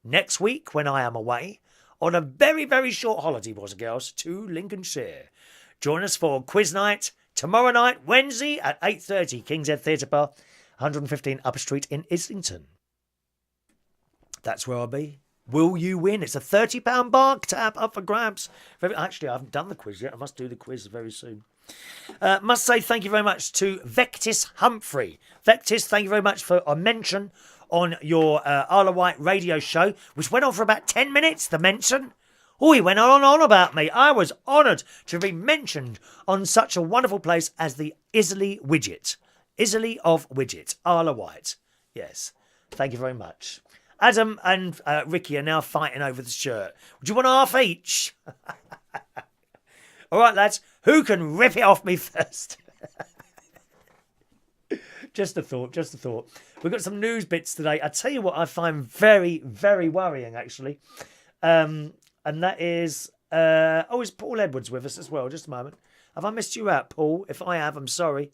next week when I am away on a very, very short holiday, boys and girls, to Lincolnshire. Join us for quiz night tomorrow night, Wednesday at 8:30, King's Head Theatre Bar, 115 Upper Street in Islington. That's where I'll be. Will you win? It's a £30 bar tab up for grabs. Actually, I haven't done the quiz yet. I must do the quiz very soon. Must say thank you very much to Vectis Humphrey. Vectis, thank you very much for a mention on your Isle of Wight radio show, which went on for about 10 minutes, the mention. Oh, he went on and on about me. I was honoured to be mentioned on such a wonderful place as the Islay Widget. Islay of Widget, Isle of Wight. Yes, thank you very much. Adam and Ricky are now fighting over the shirt. Would you want half each? All right, lads, who can rip it off me first? Just a thought. We've got some news bits today. I tell you what I find very, very worrying, actually. And that is... is Paul Edwards with us as well? Just a moment. Have I missed you out, Paul? If I have, I'm sorry.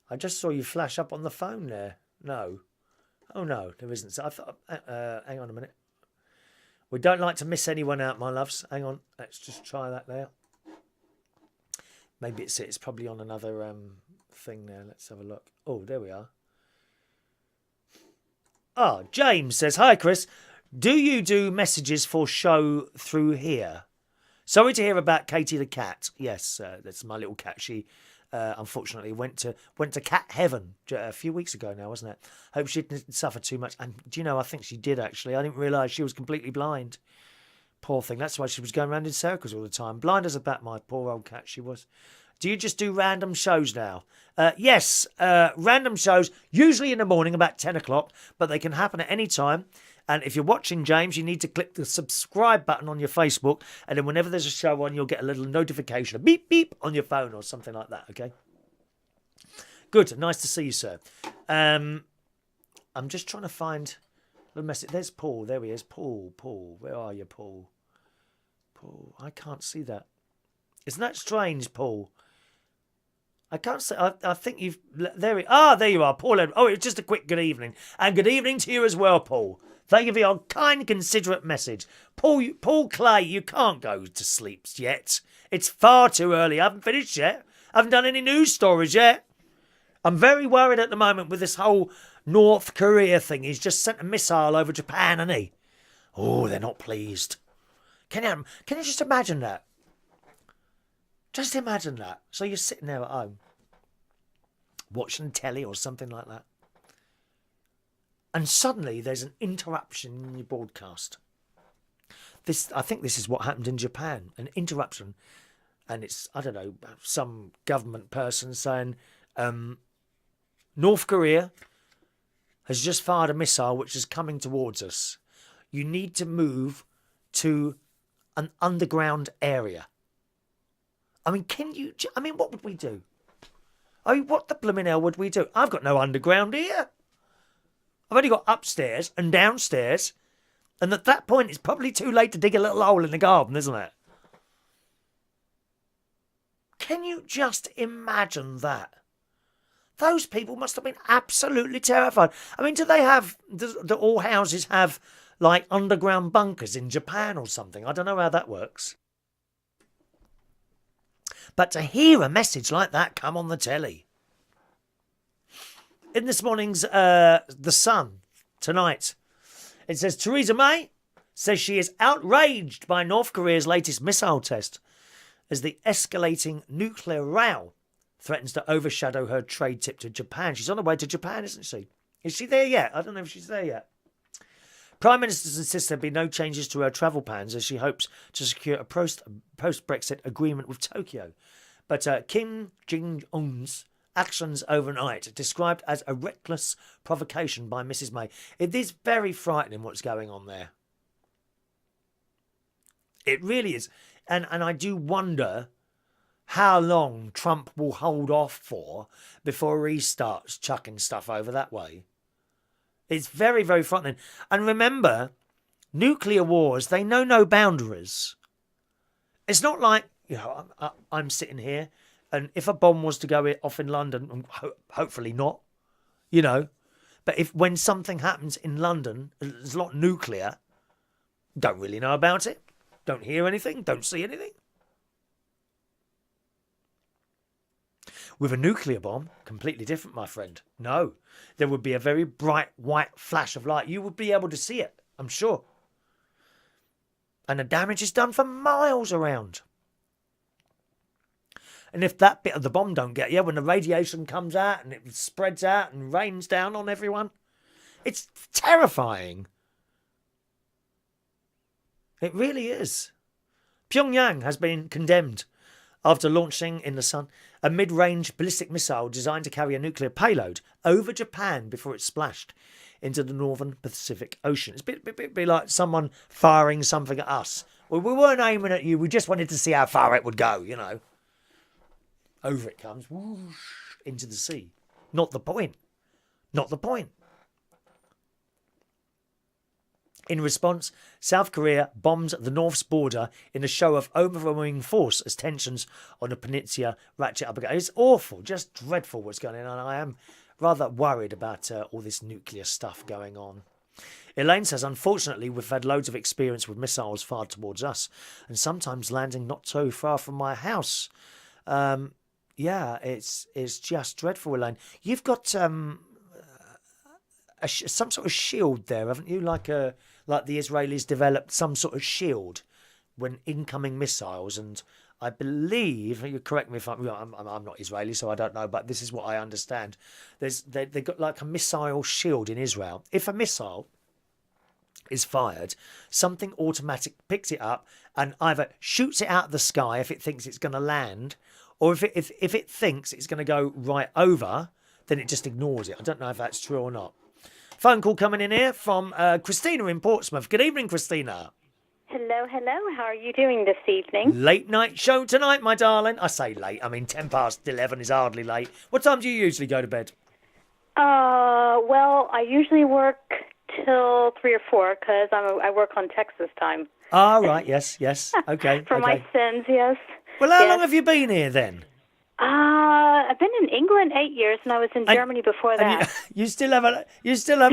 I just saw you flash up on the phone there. No. Oh, no, there isn't. So I thought... hang on a minute. We don't like to miss anyone out, my loves. Hang on. Let's just try that there. Maybe it's probably on another thing there. Let's have a look. Oh, there we are. Ah, James says, hi, Chris. Do you do messages for show through here? Sorry to hear about Katie the cat. Yes, that's my little cat. She unfortunately went to cat heaven a few weeks ago now, wasn't it? Hope she didn't suffer too much. And do you know, I think she did, actually. I didn't realise she was completely blind. Poor thing. That's why she was going around in circles all the time. Blind as a bat, my poor old cat she was. Do you just do random shows now? Yes, random shows, usually in the morning about 10 o'clock, but they can happen at any time. And if you're watching, James, you need to click the subscribe button on your Facebook, and then whenever there's a show on, you'll get a little notification, a beep, beep on your phone or something like that, okay? Good, nice to see you, sir. I'm just trying to find the message. There's Paul, there he is. Paul, where are you, Paul? Paul, I can't see that. Isn't that strange, Paul? I can't say. I think you've... There you are, Paul. Oh, it's just a quick good evening. And good evening to you as well, Paul. Thank you for your kind, considerate message. Paul Clay, you can't go to sleep yet. It's far too early. I haven't finished yet. I haven't done any news stories yet. I'm very worried at the moment with this whole North Korea thing. He's just sent a missile over Japan, hasn't he? Oh, they're not pleased. Can you just imagine that? Just imagine that. So you're sitting there at home, watching telly or something like that, and suddenly there's an interruption in your broadcast. I think this is what happened in Japan, an interruption. And it's, I don't know, some government person saying, North Korea has just fired a missile which is coming towards us. You need to move to an underground area. I mean, what would we do? I mean, what the blooming hell would we do? I've got no underground here. I've only got upstairs and downstairs. And at that point, it's probably too late to dig a little hole in the garden, isn't it? Can you just imagine that? Those people must have been absolutely terrified. I mean, do all houses have, like, underground bunkers in Japan or something? I don't know how that works. But to hear a message like that come on the telly. In this morning's The Sun, tonight, it says Theresa May says she is outraged by North Korea's latest missile test as the escalating nuclear row threatens to overshadow her trade tip to Japan. She's on her way to Japan, isn't she? Is she there yet? I don't know if she's there yet. Prime Minister insists there be no changes to her travel plans as she hopes to secure a post-Brexit agreement with Tokyo. But Kim Jong-un's actions overnight described as a reckless provocation by Mrs May. It is very frightening what's going on there. It really is. And I do wonder how long Trump will hold off for before he starts chucking stuff over that way. It's very, very frightening. And remember, nuclear wars, they know no boundaries. It's not like, I'm sitting here and if a bomb was to go off in London, hopefully not, But when something happens in London, it's not nuclear, don't really know about it. Don't hear anything, don't see anything. With a nuclear bomb, completely different, my friend. No, there would be a very bright white flash of light. You would be able to see it, I'm sure. And the damage is done for miles around. And if that bit of the bomb don't get you, when the radiation comes out and it spreads out and rains down on everyone, It's terrifying. It really is. Pyongyang has been condemned after launching in the sun a mid-range ballistic missile designed to carry a nuclear payload over Japan before it splashed into the northern Pacific Ocean. It's a bit like someone firing something at us. Well, we weren't aiming at you. We just wanted to see how far it would go, you know. Over it comes, whoosh, into the sea. Not the point. Not the point. In response, South Korea bombed the North's border in a show of overwhelming force as tensions on the peninsula ratchet up again. It's awful, just dreadful what's going on. I am rather worried about all this nuclear stuff going on. Elaine says, unfortunately, we've had loads of experience with missiles fired towards us and sometimes landing not so far from my house. Yeah, it's just dreadful, Elaine. You've got some sort of shield there, haven't you? Like the Israelis developed some sort of shield when incoming missiles, and I believe, you correct me if I'm not Israeli, so I don't know, but this is what I understand. They've got like a missile shield in Israel. If a missile is fired, something automatic picks it up and either shoots it out of the sky if it thinks it's going to land, or if it thinks it's going to go right over, then it just ignores it. I don't know if that's true or not. Phone call coming in here from Christina in Portsmouth. Good evening, Christina. Hello. How are you doing this evening? Late night show tonight, my darling. I say late. I mean, 11 is hardly late. What time do you usually go to bed? Well, I usually work till 3 or 4 because I work on Texas time. Ah, right. Yes. Okay. For my sins, yes. Well, how long have you been here then? I've been in England 8 years, and I was in Germany before that. You still haven't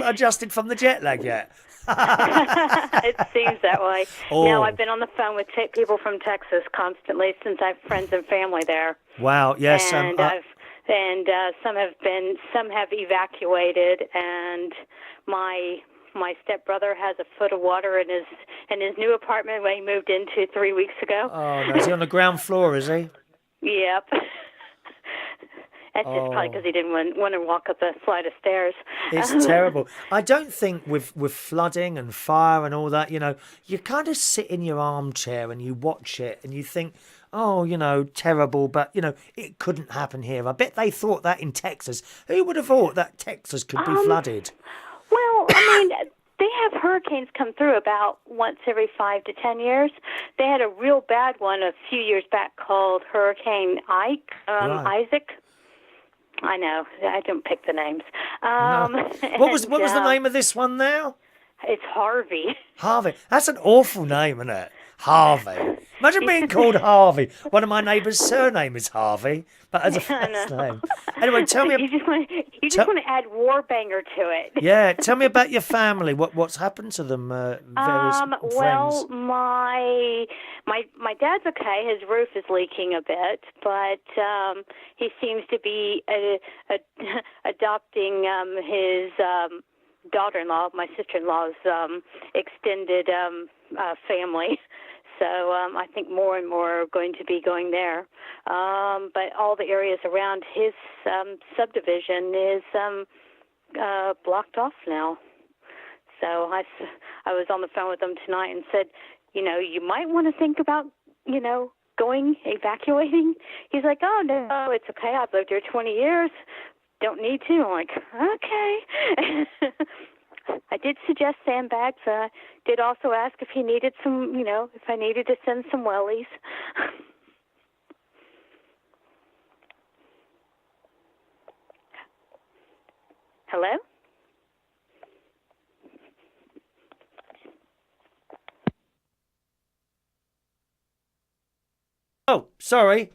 adjusted from the jet lag yet. It seems that way. Oh. No, I've been on the phone with people from Texas constantly since I have friends and family there. Wow. Yes. And some have evacuated, and my stepbrother has a foot of water in his new apartment when he moved into 3 weeks ago. Oh, no. Is he on the ground floor, is he? Yep. That's just probably because he didn't want to walk up the flight of stairs. It's terrible. I don't think with flooding and fire and all that, you know, you kind of sit in your armchair and you watch it and you think, oh, you know, terrible, but, you know, it couldn't happen here. I bet they thought that in Texas. Who would have thought that Texas could be flooded? Well, I mean, they have hurricanes come through about once every 5 to 10 years. They had a real bad one a few years back called Hurricane Isaac. I know. I don't pick the names. No. What was the name of this one now? It's Harvey. Harvey. That's an awful name, isn't it? Harvey. Imagine being called Harvey. One of my neighbours' surname is Harvey, but as a first name. Anyway, tell me. You just want to add Warbanger to it. Yeah, tell me about your family. What's happened to them? Various friends. Well, my dad's okay. His roof is leaking a bit, but he seems to be adopting his daughter-in-law, my sister-in-law's extended family. So I think more and more are going to be going there. But all the areas around his subdivision is blocked off now. So I was on the phone with him tonight and said, you know, you might want to think about, you know, evacuating. He's like, oh, no, it's okay. I've lived here 20 years. Don't need to. I'm like, okay. I did suggest sandbags. I did also ask if he needed some, you know, if I needed to send some wellies. Hello? Oh, sorry.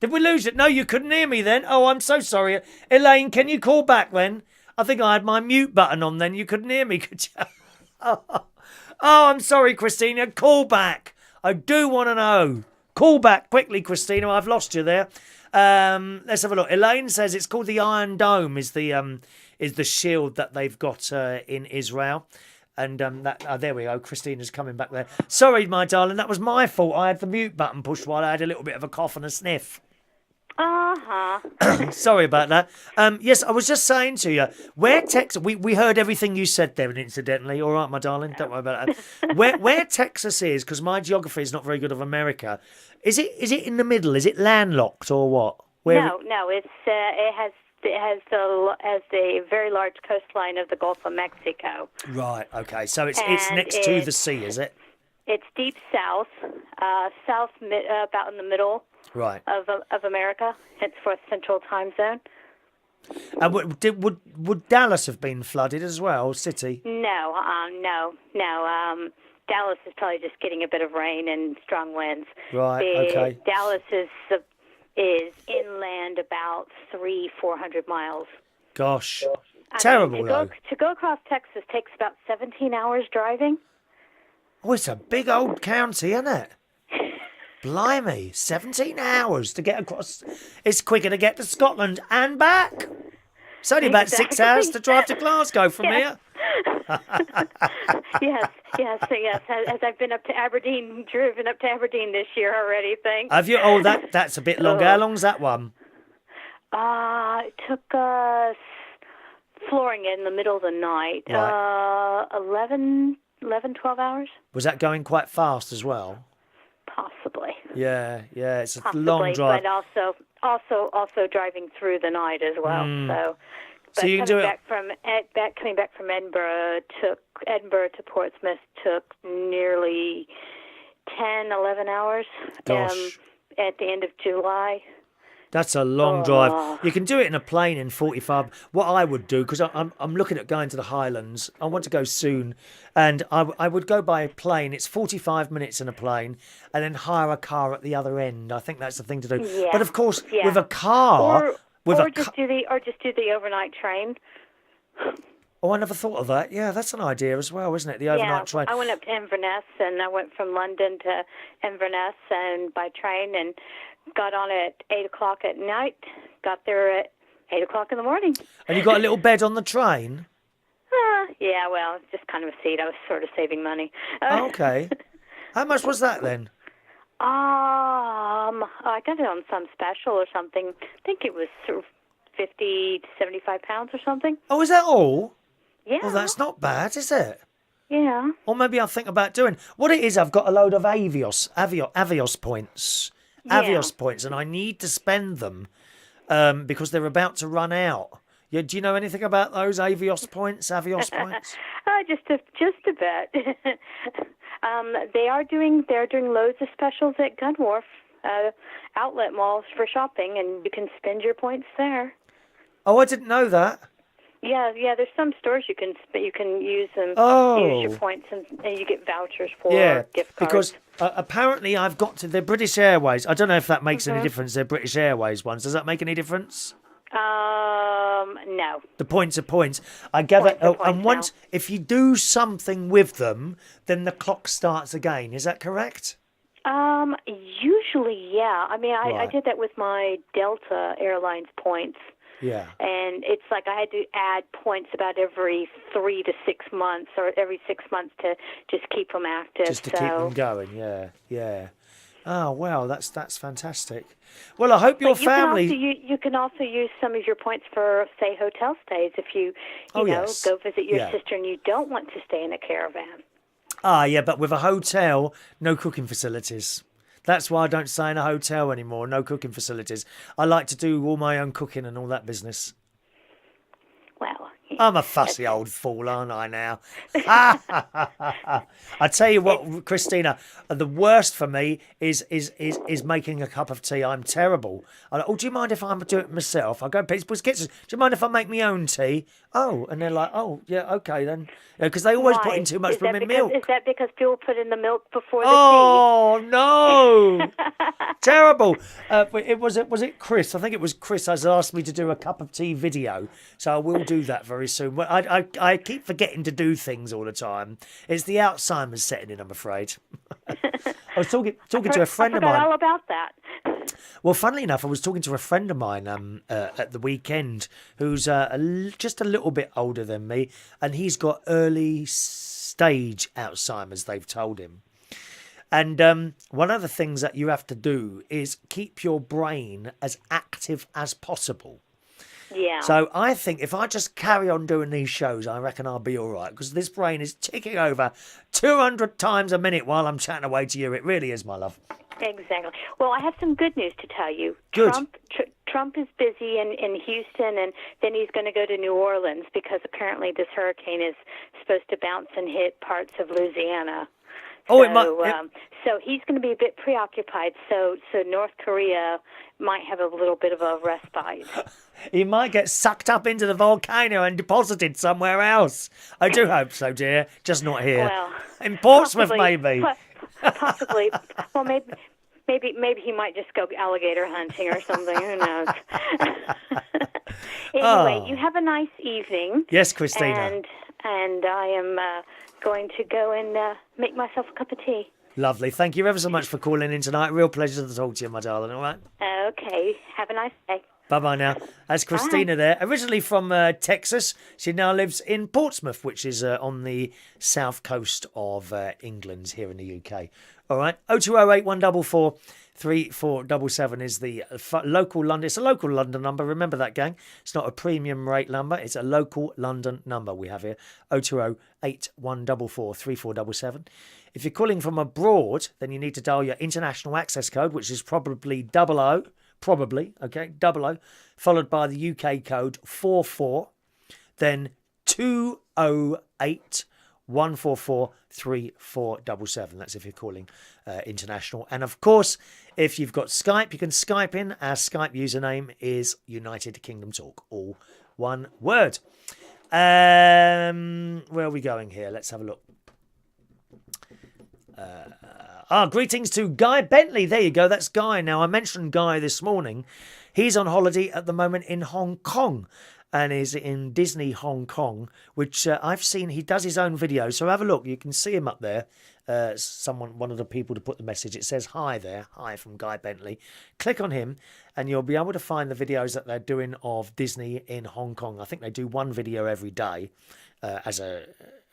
Did we lose it? No, you couldn't hear me then. Oh, I'm so sorry. Elaine, can you call back then? I think I had my mute button on then. You couldn't hear me, could you? Oh, I'm sorry, Christina. Call back. I do want to know. Call back quickly, Christina. I've lost you there. Let's have a look. Elaine says it's called the Iron Dome. Is the shield that they've got in Israel. And there we go. Christina's coming back there. Sorry, my darling. That was my fault. I had the mute button pushed while I had a little bit of a cough and a sniff. Sorry about that. Yes, I was just saying to you, where Texas, we heard everything you said there, incidentally. All right, my darling, don't worry about that. Where Texas is, because my geography is not very good of America, is it in the middle? Is it landlocked or what? No, it has a very large coastline of the Gulf of Mexico. Right, okay, so it's And next to the sea, is it? It's deep south, about in the middle Right. of America. It's for Central Time Zone. And would Dallas have been flooded as well, city? No. Dallas is probably just getting a bit of rain and strong winds. Right, okay. Dallas is inland about 400 miles. Gosh, terrible though. To go across Texas takes about 17 hours driving. Oh, it's a big old county, isn't it? Blimey, 17 hours to get across. It's quicker to get to Scotland and back. It's only about 6 hours to drive to Glasgow from here. Yes. As I've been driven up to Aberdeen this year already, thanks. Have you? Oh, that's a bit longer. How long's that one? It took us flooring in the middle of the night. Right. 12 hours. Was that going quite fast as well? Possibly. Yeah, it's a long drive. But also driving through the night as well. So you can do it. Coming back from Edinburgh to Portsmouth took nearly 10, 11 hours. Gosh. At the end of July. That's a long drive. You can do it in a plane in 45. What I would do, because I'm looking at going to the Highlands. I want to go soon. And I would go by plane. It's 45 minutes in a plane and then hire a car at the other end. I think that's the thing to do. Yeah. But of course, with a car... Or just do the overnight train. Oh, I never thought of that. Yeah, that's an idea as well, isn't it? The overnight train. I went up to Inverness and I went from London to Inverness and by train and got on at 8 o'clock at night, got there at 8 o'clock in the morning. And you got a little bed on the train? Yeah, well, it's just kind of a seat. I was sort of saving money. Okay. How much was that then? I got it on some special or something. I think it was sort of 50 to 75 pounds or something. Oh, is that all? Yeah. Well, that's not bad, is it? Yeah. Or maybe I'll think about doing... What it is, I've got a load of Avios points. Yeah. Avios points, and I need to spend them because they're about to run out. Yeah, do you know anything about those Avios points? Just a bit. They're doing loads of specials at Gunwharf outlet malls for shopping, and you can spend your points there. Oh, I didn't know that. Yeah. There's some stores you can use them. Oh. Use your points, and you get vouchers for gift cards. Because apparently I've got to... They're British Airways. I don't know if that makes any difference. They're British Airways ones. Does that make any difference? No. The points are points. I gather. And once, if you do something with them, then the clock starts again. Is that correct? Usually, yeah. I mean, I Right. did that with my Delta Airlines points. Yeah. And it's like I had to add points about every 3 to 6 months or every 6 months to just keep them active. Just to keep them going. Yeah. Oh, well, that's fantastic. Well, I hope your family... You can also use some of your points for, say, hotel stays if you yes. go visit your Yeah. sister and you don't want to stay in a caravan. Ah, yeah, but with a hotel, no cooking facilities. That's why I don't stay in a hotel anymore, no cooking facilities. I like to do all my own cooking and all that business. Well... I'm a fussy old fool, aren't I now? I tell you what, Christina, the worst for me is making a cup of tea. I'm terrible. Do you mind if I do it myself? I go, people's kitchens. Do you mind if I make my own tea? Oh, and they're like, oh, yeah, okay then. Because they always put in too much blooming milk. Is that because people put in the milk before the Oh, no. Terrible. Was it Chris? I think it was Chris has asked me to do a cup of tea video. So I will do that very soon. I keep forgetting to do things all the time. It's the Alzheimer's setting in, I'm afraid. I was talking to a friend of mine. I forgot all about that. Well, funnily enough, I was talking to a friend of mine at the weekend who's just a little bit older than me, and he's got early stage Alzheimer's, they've told him. And one of the things that you have to do is keep your brain as active as possible. Yeah. So I think if I just carry on doing these shows, I reckon I'll be all right, because this brain is ticking over 200 times a minute while I'm chatting away to you. It really is, my love. Exactly. Well, I have some good news to tell you. Good. Trump is busy in Houston, and then he's going to go to New Orleans because apparently this hurricane is supposed to bounce and hit parts of Louisiana. Oh, so, so he's going to be a bit preoccupied. So North Korea might have a little bit of a respite. He might get sucked up into the volcano and deposited somewhere else. I do hope so, dear. Just not here. Well, in Portsmouth, possibly, maybe. Possibly. Well, maybe he might just go alligator hunting or something. Who knows? Anyway, you have a nice evening. Yes, Christina. And I am going to go and make myself a cup of tea. Lovely. Thank you ever so much for calling in tonight. Real pleasure to talk to you, my darling. All right? Okay. Have a nice day. Bye-bye now. That's Christina there. Originally from Texas. She now lives in Portsmouth, which is on the south coast of England here in the UK. All right. 0208 144 3477 is the local London. It's a local London number. Remember that, gang. It's not a premium rate number. It's a local London number we have here. 0208 144 3477. If you're calling from abroad, then you need to dial your international access code, which is probably 00. Probably, okay, 00, followed by the UK code 44, then 208 144 3477. That's if you're calling international. And of course, if you've got Skype, you can Skype in. Our Skype username is United Kingdom Talk, all one word. Where are we going here? Let's have a look. Greetings to Guy Bentley. There you go. That's Guy. Now, I mentioned Guy this morning. He's on holiday at the moment in Hong Kong and is in Disney Hong Kong, which I've seen. He does his own videos. So have a look. You can see him up there. One of the people to put the message. It says hi there. Hi from Guy Bentley. Click on him and you'll be able to find the videos that they're doing of Disney in Hong Kong. I think they do one video every day as a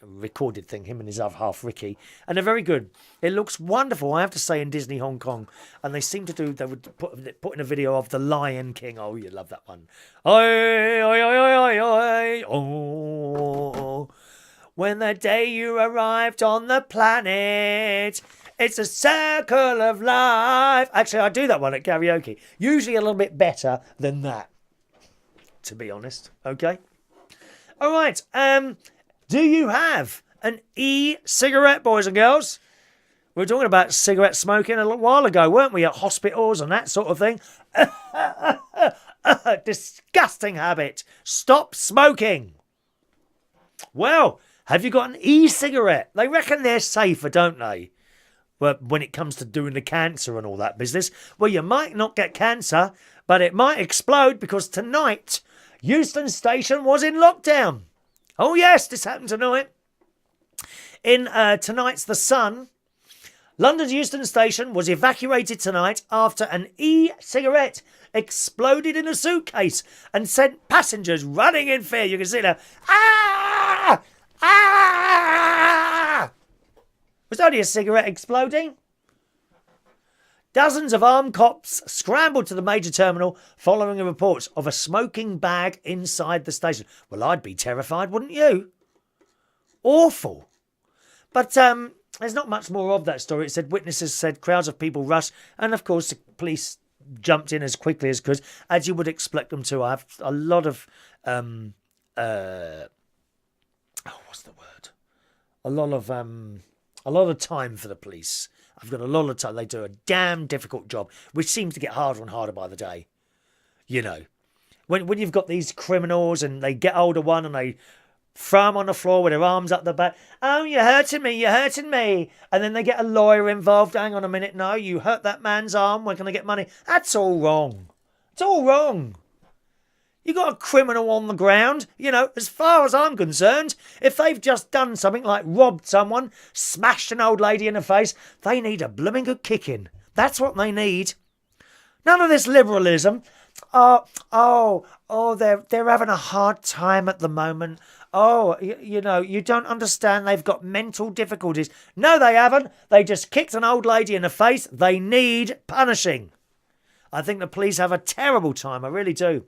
recorded thing, him and his other half Ricky, and they're very good. It looks wonderful, I have to say, in Disney Hong Kong. And they seem to do, they would put in a video of the Lion King. Oh, you love that one. Oi, oi, oi, oi, oi, oh. When the day you arrived on the planet, it's a circle of life. Actually, I do that one at karaoke, usually a little bit better than that, to be honest. Okay, all right. Do you have an e-cigarette, boys and girls? We were talking about cigarette smoking a little while ago, weren't we, at hospitals and that sort of thing? Disgusting habit. Stop smoking. Well, have you got an e-cigarette? They reckon they're safer, don't they? Well, when it comes to doing the cancer and all that business. Well, you might not get cancer, but it might explode, because tonight, Euston Station was in lockdown. Oh, yes, this happened tonight. In tonight's The Sun, London's Euston Station was evacuated tonight after an e-cigarette exploded in a suitcase and sent passengers running in fear. You can see that. Ah! Ah! It was only a cigarette exploding. Dozens of armed cops scrambled to the major terminal following reports of a smoking bag inside the station. Well, I'd be terrified, wouldn't you? Awful. But there's not much more of that story. It said witnesses said crowds of people rushed, and of course the police jumped in as quickly as could, as you would expect them to. I have a lot of what's the word? A lot of time for the police. I've got a lot of time. They do a damn difficult job, which seems to get harder and harder by the day. You know, when you've got these criminals and they get hold of one and they throw them on the floor with their arms up the back. Oh, you're hurting me, you're hurting me. And then they get a lawyer involved. Hang on a minute. No, you hurt that man's arm. We're going to get money. That's all wrong. It's all wrong. You got a criminal on the ground. You know, as far as I'm concerned, if they've just done something like robbed someone, smashed an old lady in the face, they need a blooming good kicking. That's what they need. None of this liberalism. Oh, Oh, they're having a hard time at the moment. Oh, you know, you don't understand. They've got mental difficulties. No, they haven't. They just kicked an old lady in the face. They need punishing. I think the police have a terrible time. I really do.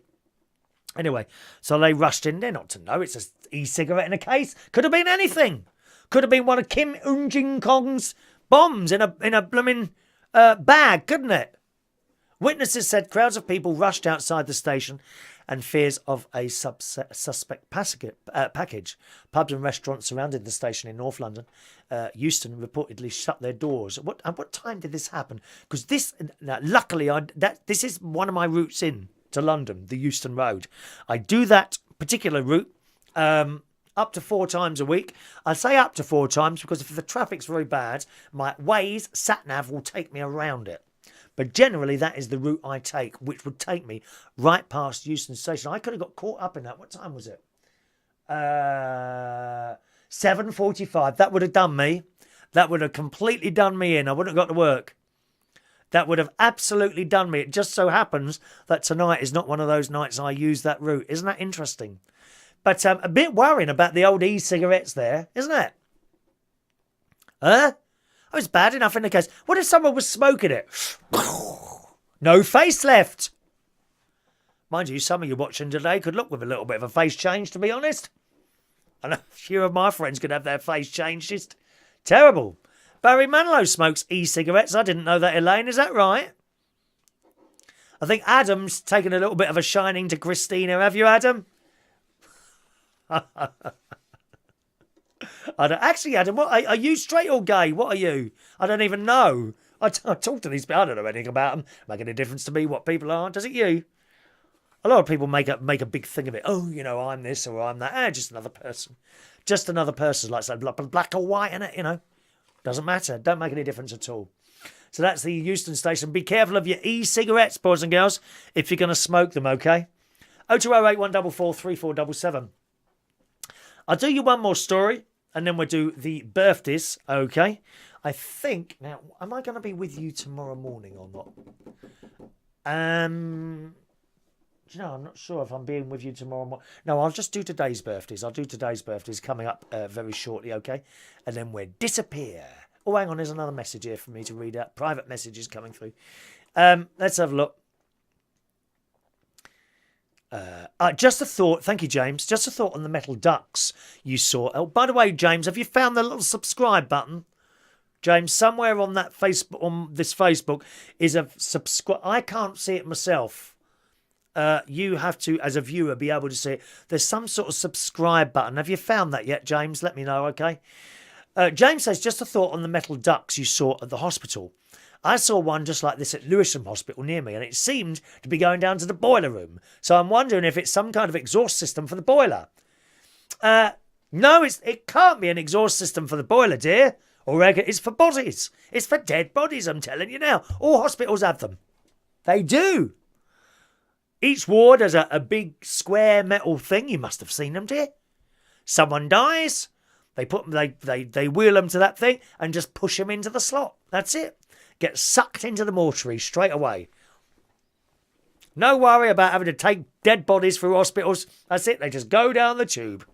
Anyway, so they rushed in there, not to know. It's an e-cigarette in a case. Could have been anything. Could have been one of Kim Un-jin Kong's bombs in a blooming bag, couldn't it? Witnesses said crowds of people rushed outside the station and fears of a suspect package. Pubs and restaurants surrounding the station in North London, Euston, reportedly shut their doors. At what time did this happen? Because luckily, this is one of my routes in to London, the Euston Road. I do that particular route up to 4 times a week. I say up to 4 times because if the traffic's very bad, my Waze sat-nav will take me around it. But generally, that is the route I take, which would take me right past Euston Station. I could have got caught up in that. What time was it? 7:45. That would have done me. That would have completely done me in. I wouldn't have got to work. That would have absolutely done me. It just so happens that tonight is not one of those nights I use that route. Isn't that interesting? But a bit worrying about the old e-cigarettes there, isn't it? Huh? Oh, it's bad enough in the case. What if someone was smoking it? No face left. Mind you, some of you watching today could look with a little bit of a face change, to be honest. I know a few of my friends could have their face changed. It's terrible. Barry Manilow smokes e-cigarettes. I didn't know that, Elaine. Is that right? I think Adam's taken a little bit of a shining to Christina. Have you, Adam? Actually, Adam, what are you straight or gay? What are you? I don't even know. I talk to these people. I don't know anything about them. Make any difference to me what people are? Does it you? A lot of people make a big thing of it. Oh, you know, I'm this or I'm that. Just another person. Just another person. Like say black or white, innit? You know, doesn't matter. Don't make any difference at all. So that's the Euston Station. Be careful of your e-cigarettes, boys and girls, if you're going to smoke them. Okay. 0208 144 3477. I'll do you one more story. And then we'll do the birthdays, okay? I think, now, am I going to be with you tomorrow morning or not? Do you know, I'm not sure if I'm being with you tomorrow morning. No, I'll just do today's birthdays. I'll do today's birthdays coming up very shortly, okay? And then we'll disappear. Oh, hang on, there's another message here for me to read out. Private messages coming through. Let's have a look. Just a thought. Thank you, James. Just a thought on the metal ducks you saw. Oh, by the way, James, have you found the little subscribe button? James, somewhere on that Facebook, on this Facebook, is a subscribe. I can't see it myself. You have to, as a viewer, be able to see it. There's some sort of subscribe button. Have you found that yet, James? Let me know, okay? James says, just a thought on the metal ducks you saw at the hospital. I saw one just like this at Lewisham Hospital near me, and it seemed to be going down to the boiler room. So I'm wondering if it's some kind of exhaust system for the boiler. No, it can't be an exhaust system for the boiler, dear. Or it's for bodies. It's for dead bodies, I'm telling you now. All hospitals have them. They do. Each ward has a big square metal thing. You must have seen them, dear. Someone dies. They wheel them to that thing and just push them into the slot. That's it. Get sucked into the mortuary straight away. No worry about having to take dead bodies through hospitals. That's it. They just go down the tube.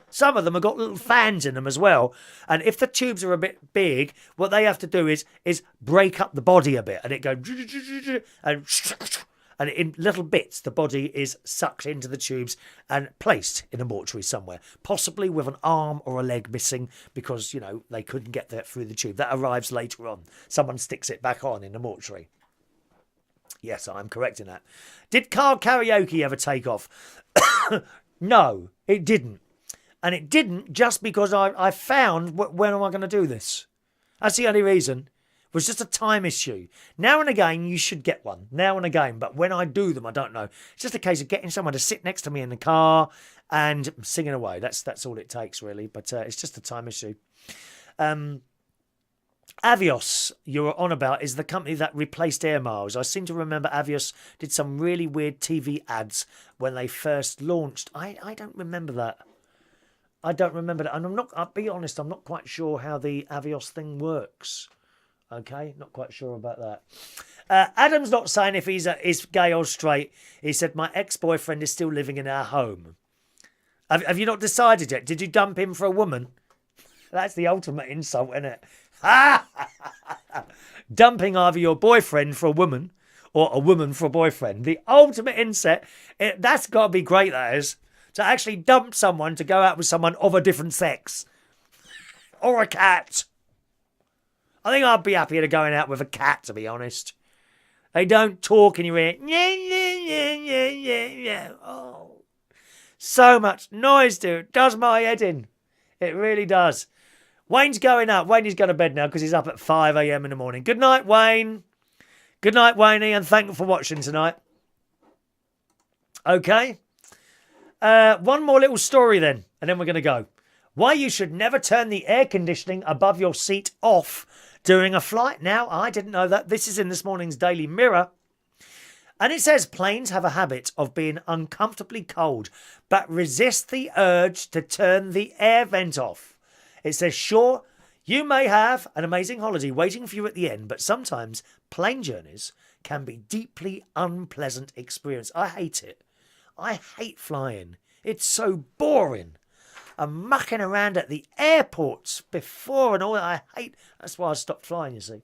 Some of them have got little fans in them as well. And if the tubes are a bit big, what they have to do is break up the body a bit. And it goes... And in little bits, the body is sucked into the tubes and placed in a mortuary somewhere, possibly with an arm or a leg missing because, you know, they couldn't get that through the tube. That arrives later on. Someone sticks it back on in the mortuary. Yes, I'm correct in that. Did Karaoke ever take off? No, it didn't. And it didn't just because I found, when am I going to do this? That's the only reason. It was just a time issue. Now and again, you should get one. Now and again. But when I do them, I don't know. It's just a case of getting someone to sit next to me in the car and singing away. That's all it takes, really. But it's just a time issue. Avios, you're on about, is the company that replaced Air Miles. I seem to remember Avios did some really weird TV ads when they first launched. I don't remember that. I don't remember that. And I'll be honest, I'm not quite sure how the Avios thing works. Okay, not quite sure about that. Adam's not saying if he's gay or straight. He said, my ex-boyfriend is still living in our home. Have you not decided yet? Did you dump him for a woman? That's the ultimate insult, isn't it? Dumping either your boyfriend for a woman or a woman for a boyfriend. The ultimate insult. That's got to be great, that is. To actually dump someone to go out with someone of a different sex. Or a cat. I think I'd be happier to going out with a cat, to be honest. They don't talk in your ear. Oh. So much noise, dude. It does my head in. It really does. Wayne's going up. Wayne is going to bed now because he's up at 5 a.m. in the morning. Good night, Wayne. Good night, Wayne, and thank you for watching tonight. Okay. One more little story then, and then we're going to go. Why you should never turn the air conditioning above your seat off during a flight. Now, I didn't know that. This is in this morning's Daily Mirror. And it says planes have a habit of being uncomfortably cold, but resist the urge to turn the air vent off. It says, sure, you may have an amazing holiday waiting for you at the end, but sometimes plane journeys can be deeply unpleasant experience. I hate it. I hate flying. It's so boring. I'm mucking around at the airports before and all that. I hate. That's why I stopped flying, you see.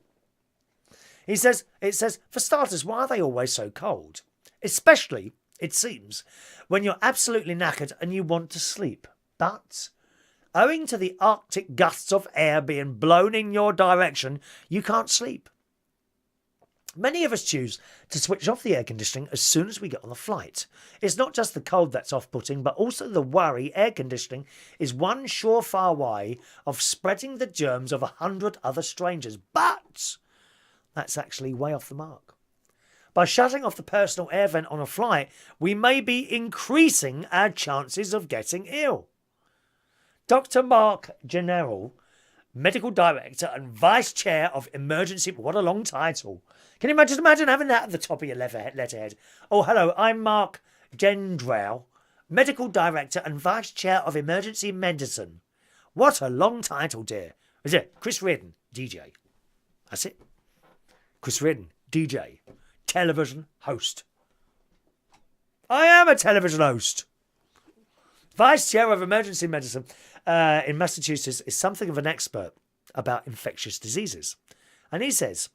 It says, for starters, why are they always so cold? Especially, it seems, when you're absolutely knackered and you want to sleep. But, owing to the Arctic gusts of air being blown in your direction, you can't sleep. Many of us choose to switch off the air conditioning as soon as we get on the flight. It's not just the cold that's off-putting, but also the worry air conditioning is one surefire way of spreading the germs of 100 other strangers. But that's actually way off the mark. By shutting off the personal air vent on a flight, we may be increasing our chances of getting ill. Dr. Mark General, Medical Director and Vice Chair of Emergency... What a long title. Can you imagine having that at the top of your letterhead? Oh, hello, I'm Mark Gendrell, Medical Director and Vice Chair of Emergency Medicine. What a long title, dear. Is it? Chris Reardon, DJ. That's it. Chris Reardon, DJ. Television host. I am a television host. Vice Chair of Emergency Medicine in Massachusetts is something of an expert about infectious diseases. And he says,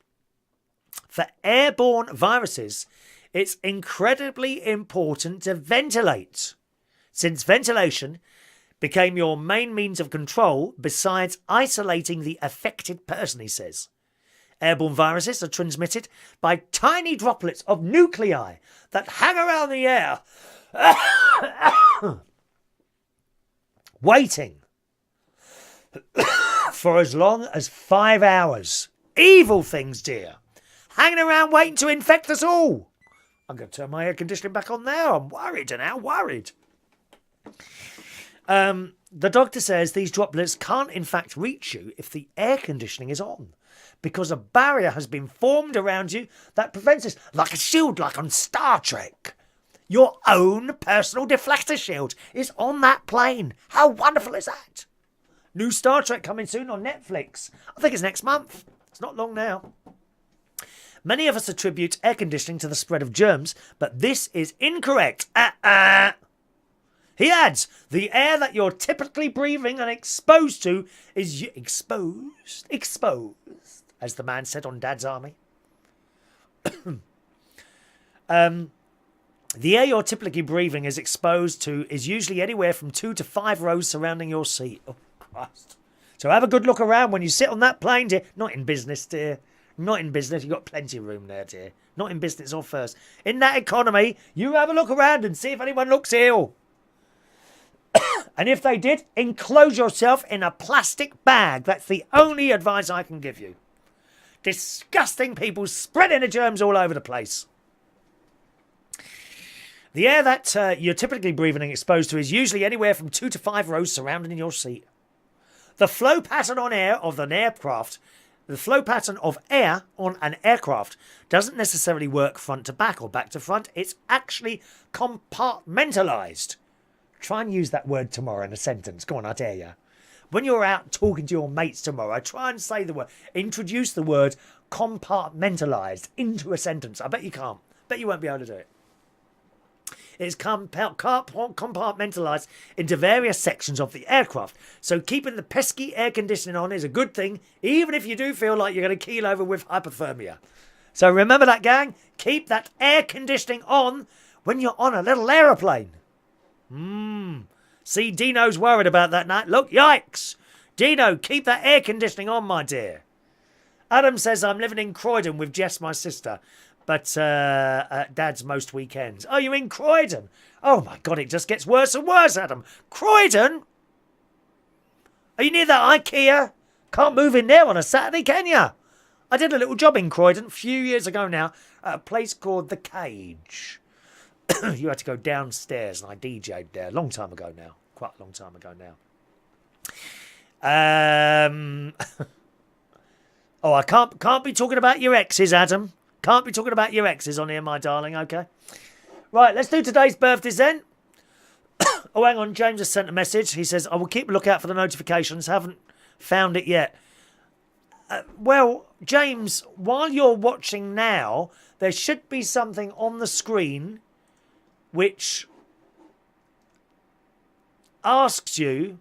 for airborne viruses, it's incredibly important to ventilate, since ventilation became your main means of control besides isolating the affected person, he says. Airborne viruses are transmitted by tiny droplets of nuclei that hang around the air, waiting for as long as 5 hours. Evil things, dear. Hanging around waiting to infect us all. I'm going to turn my air conditioning back on now. I'm worried now, worried. The doctor says these droplets can't in fact reach you if the air conditioning is on, because a barrier has been formed around you that prevents this, like a shield, like on Star Trek. Your own personal deflector shield is on that plane. How wonderful is that? New Star Trek coming soon on Netflix. I think it's next month. It's not long now. Many of us attribute air conditioning to the spread of germs, but this is incorrect. He adds, the air that you're typically breathing and exposed to is... Exposed, as the man said on Dad's Army. The air you're typically breathing is exposed to is usually anywhere from 2 to 5 rows surrounding your seat. Oh, Christ. So have a good look around when you sit on that plane, dear. Not in business, dear. Not in business. You've got plenty of room there, dear. Not in business or first. In that economy, you have a look around and see if anyone looks ill. And if they did, enclose yourself in a plastic bag. That's the only advice I can give you. Disgusting people spreading the germs all over the place. The air that you're typically breathing and exposed to is usually anywhere from 2 to 5 rows surrounding your seat. The flow pattern on air of an aircraft, the flow pattern of air on an aircraft doesn't necessarily work front to back or back to front. It's actually compartmentalized. Try and use that word tomorrow in a sentence. Go on, I dare you. When you're out talking to your mates tomorrow, try and say the word, introduce the word compartmentalised into a sentence. I bet you can't. Bet you won't be able to do it. It's compartmentalised into various sections of the aircraft. So keeping the pesky air conditioning on is a good thing, even if you do feel like you're going to keel over with hypothermia. So remember that, gang. Keep that air conditioning on when you're on a little aeroplane. See, Dino's worried about that now. Look, yikes. Dino, keep that air conditioning on, my dear. Adam says, I'm living in Croydon with Jess, my sister, but at Dad's most weekends. Oh, you're in Croydon? Oh, my God, it just gets worse and worse, Adam. Croydon? Are you near that IKEA? Can't move in there on a Saturday, can you? I did a little job in Croydon a few years ago now at a place called The Cage. You had to go downstairs and I DJ'd there. Long time ago now. Quite a long time ago now. Oh, I can't be talking about your exes, Adam. Can't be talking about your exes on here, my darling, okay? Right, let's do today's birthdays then. Oh, hang on, James has sent a message. He says, I will keep a lookout for the notifications. Haven't found it yet. Well, James, while you're watching now, there should be something on the screen which asks you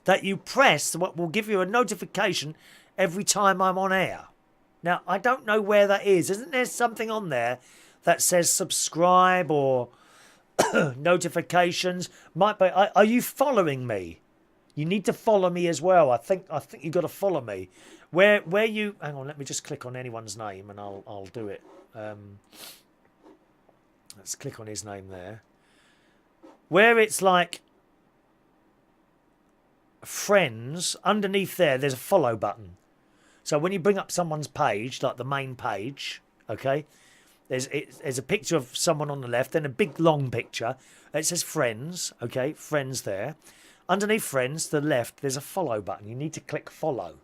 that you press what will give you a notification every time I'm on air. Now, I don't know where that is. Isn't there something on there that says subscribe or notifications? Might be. Are you following me? You need to follow me as well. I think you've got to follow me. Where you... Hang on, let me just click on anyone's name and I'll do it. Let's click on his name there. Where it's like friends, underneath there's a follow button. So when you bring up someone's page, like the main page, okay, there's a picture of someone on the left, then a big long picture. It says friends, okay, friends there. Underneath friends, to the left, there's a follow button. You need to click follow.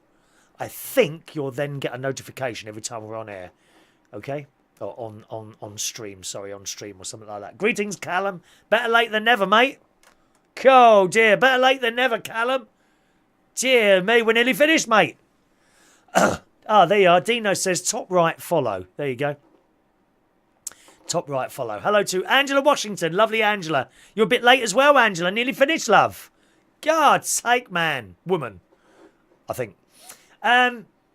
I think you'll then get a notification every time we're on air, okay? Or on stream, on stream or something like that. Greetings, Callum. Better late than never, mate. Oh, dear. Better late than never, Callum. Dear me, we're nearly finished, mate. There you are. Dino says top right follow. There you go. Top right follow. Hello to Angela Washington. Lovely Angela. You're a bit late as well, Angela. Nearly finished, love. God's sake, man. Woman. I think.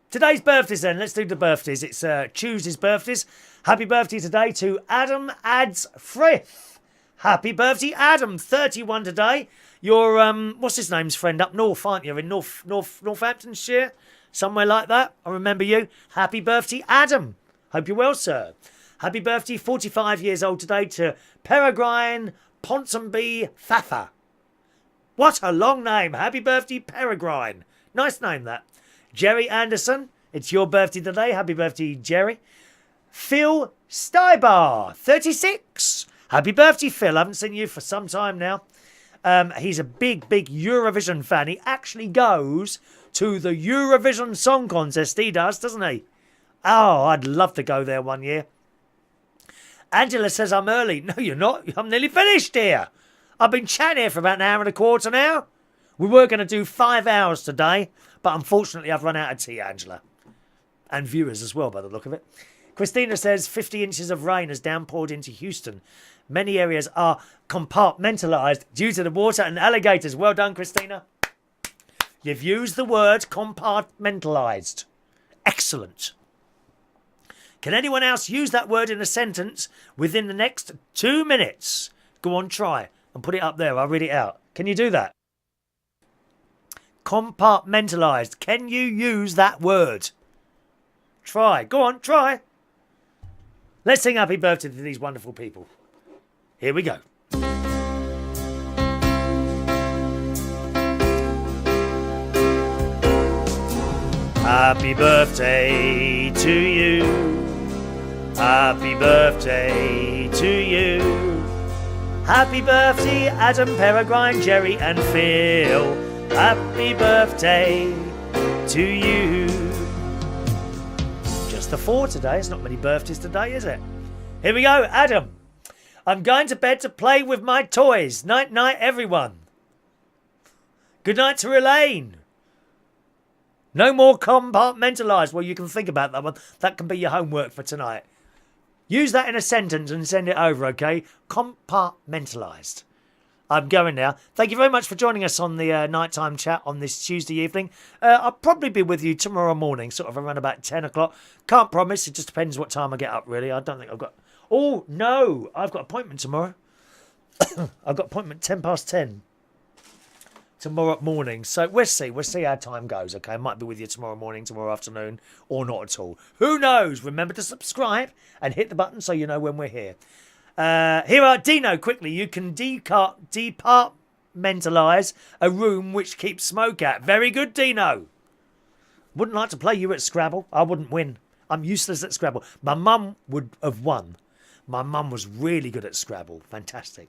Today's birthdays then. Let's do the birthdays. It's Tuesday's birthdays. Happy birthday today to Adam Ads Frith. Happy birthday, Adam. 31 today. You're, what's his name's friend up north, aren't you? In Northamptonshire? Somewhere like that. I remember you. Happy birthday, Adam. Hope you're well, sir. Happy birthday, 45 years old today to Peregrine Ponsonby Fafa. What a long name. Happy birthday, Peregrine. Nice name, that. Jerry Anderson, it's your birthday today. Happy birthday, Jerry. Phil Stybar, 36. Happy birthday, Phil. I haven't seen you for some time now. He's a big Eurovision fan. He actually goes to the Eurovision Song Contest. He does, doesn't he? Oh, I'd love to go there one year. Angela says I'm early. No, you're not. I'm nearly finished here. I've been chatting here for about an hour and a quarter now. We were going to do 5 hours today, but unfortunately I've run out of tea, Angela. And viewers as well, by the look of it. Christina says 50 inches of rain has downpoured into Euston. Many areas are compartmentalised due to the water and alligators. Well done, Christina. You've used the word compartmentalised. Excellent. Can anyone else use that word in a sentence within the next 2 minutes? Go on, try and put it up there. I'll read it out. Can you do that? Compartmentalised. Can you use that word? Try. Go on, try. Let's sing happy birthday to these wonderful people. Here we go. Happy birthday to you. Happy birthday to you. Happy birthday, Adam, Peregrine, Jerry and Phil. Happy birthday to you. Just the 4 today. It's not many birthdays today, is it? Here we go, Adam. I'm going to bed to play with my toys. Night, night, everyone. Good night to Elaine. No more compartmentalised. Well, you can think about that one. That can be your homework for tonight. Use that in a sentence and send it over, okay? Compartmentalised. I'm going now. Thank you very much for joining us on the nighttime chat on this Tuesday evening. I'll probably be with you tomorrow morning, sort of around about 10 o'clock. Can't promise. It just depends what time I get up, really. I don't think I've got... Oh, no. I've got appointment tomorrow. I've got appointment 10 past 10 tomorrow morning. So we'll see. We'll see how time goes, okay? I might be with you tomorrow morning, tomorrow afternoon, or not at all. Who knows? Remember to subscribe and hit the button so you know when we're here. Here are Dino, quickly. You can departmentalise a room which keeps smoke out. Very good, Dino. Wouldn't like to play you at Scrabble. I wouldn't win. I'm useless at Scrabble. My mum would have won. My mum was really good at Scrabble. Fantastic.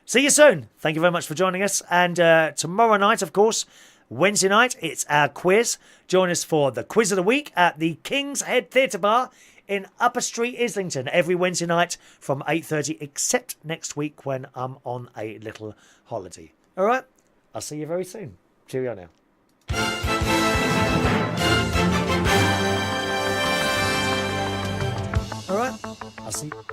See you soon. Thank you very much for joining us. And tomorrow night, of course, Wednesday night, it's our quiz. Join us for the quiz of the week at the King's Head Theatre Bar in Upper Street, Islington, every Wednesday night from 8:30, except next week when I'm on a little holiday. All right? I'll see you very soon. Cheerio now. All right? I'll see you.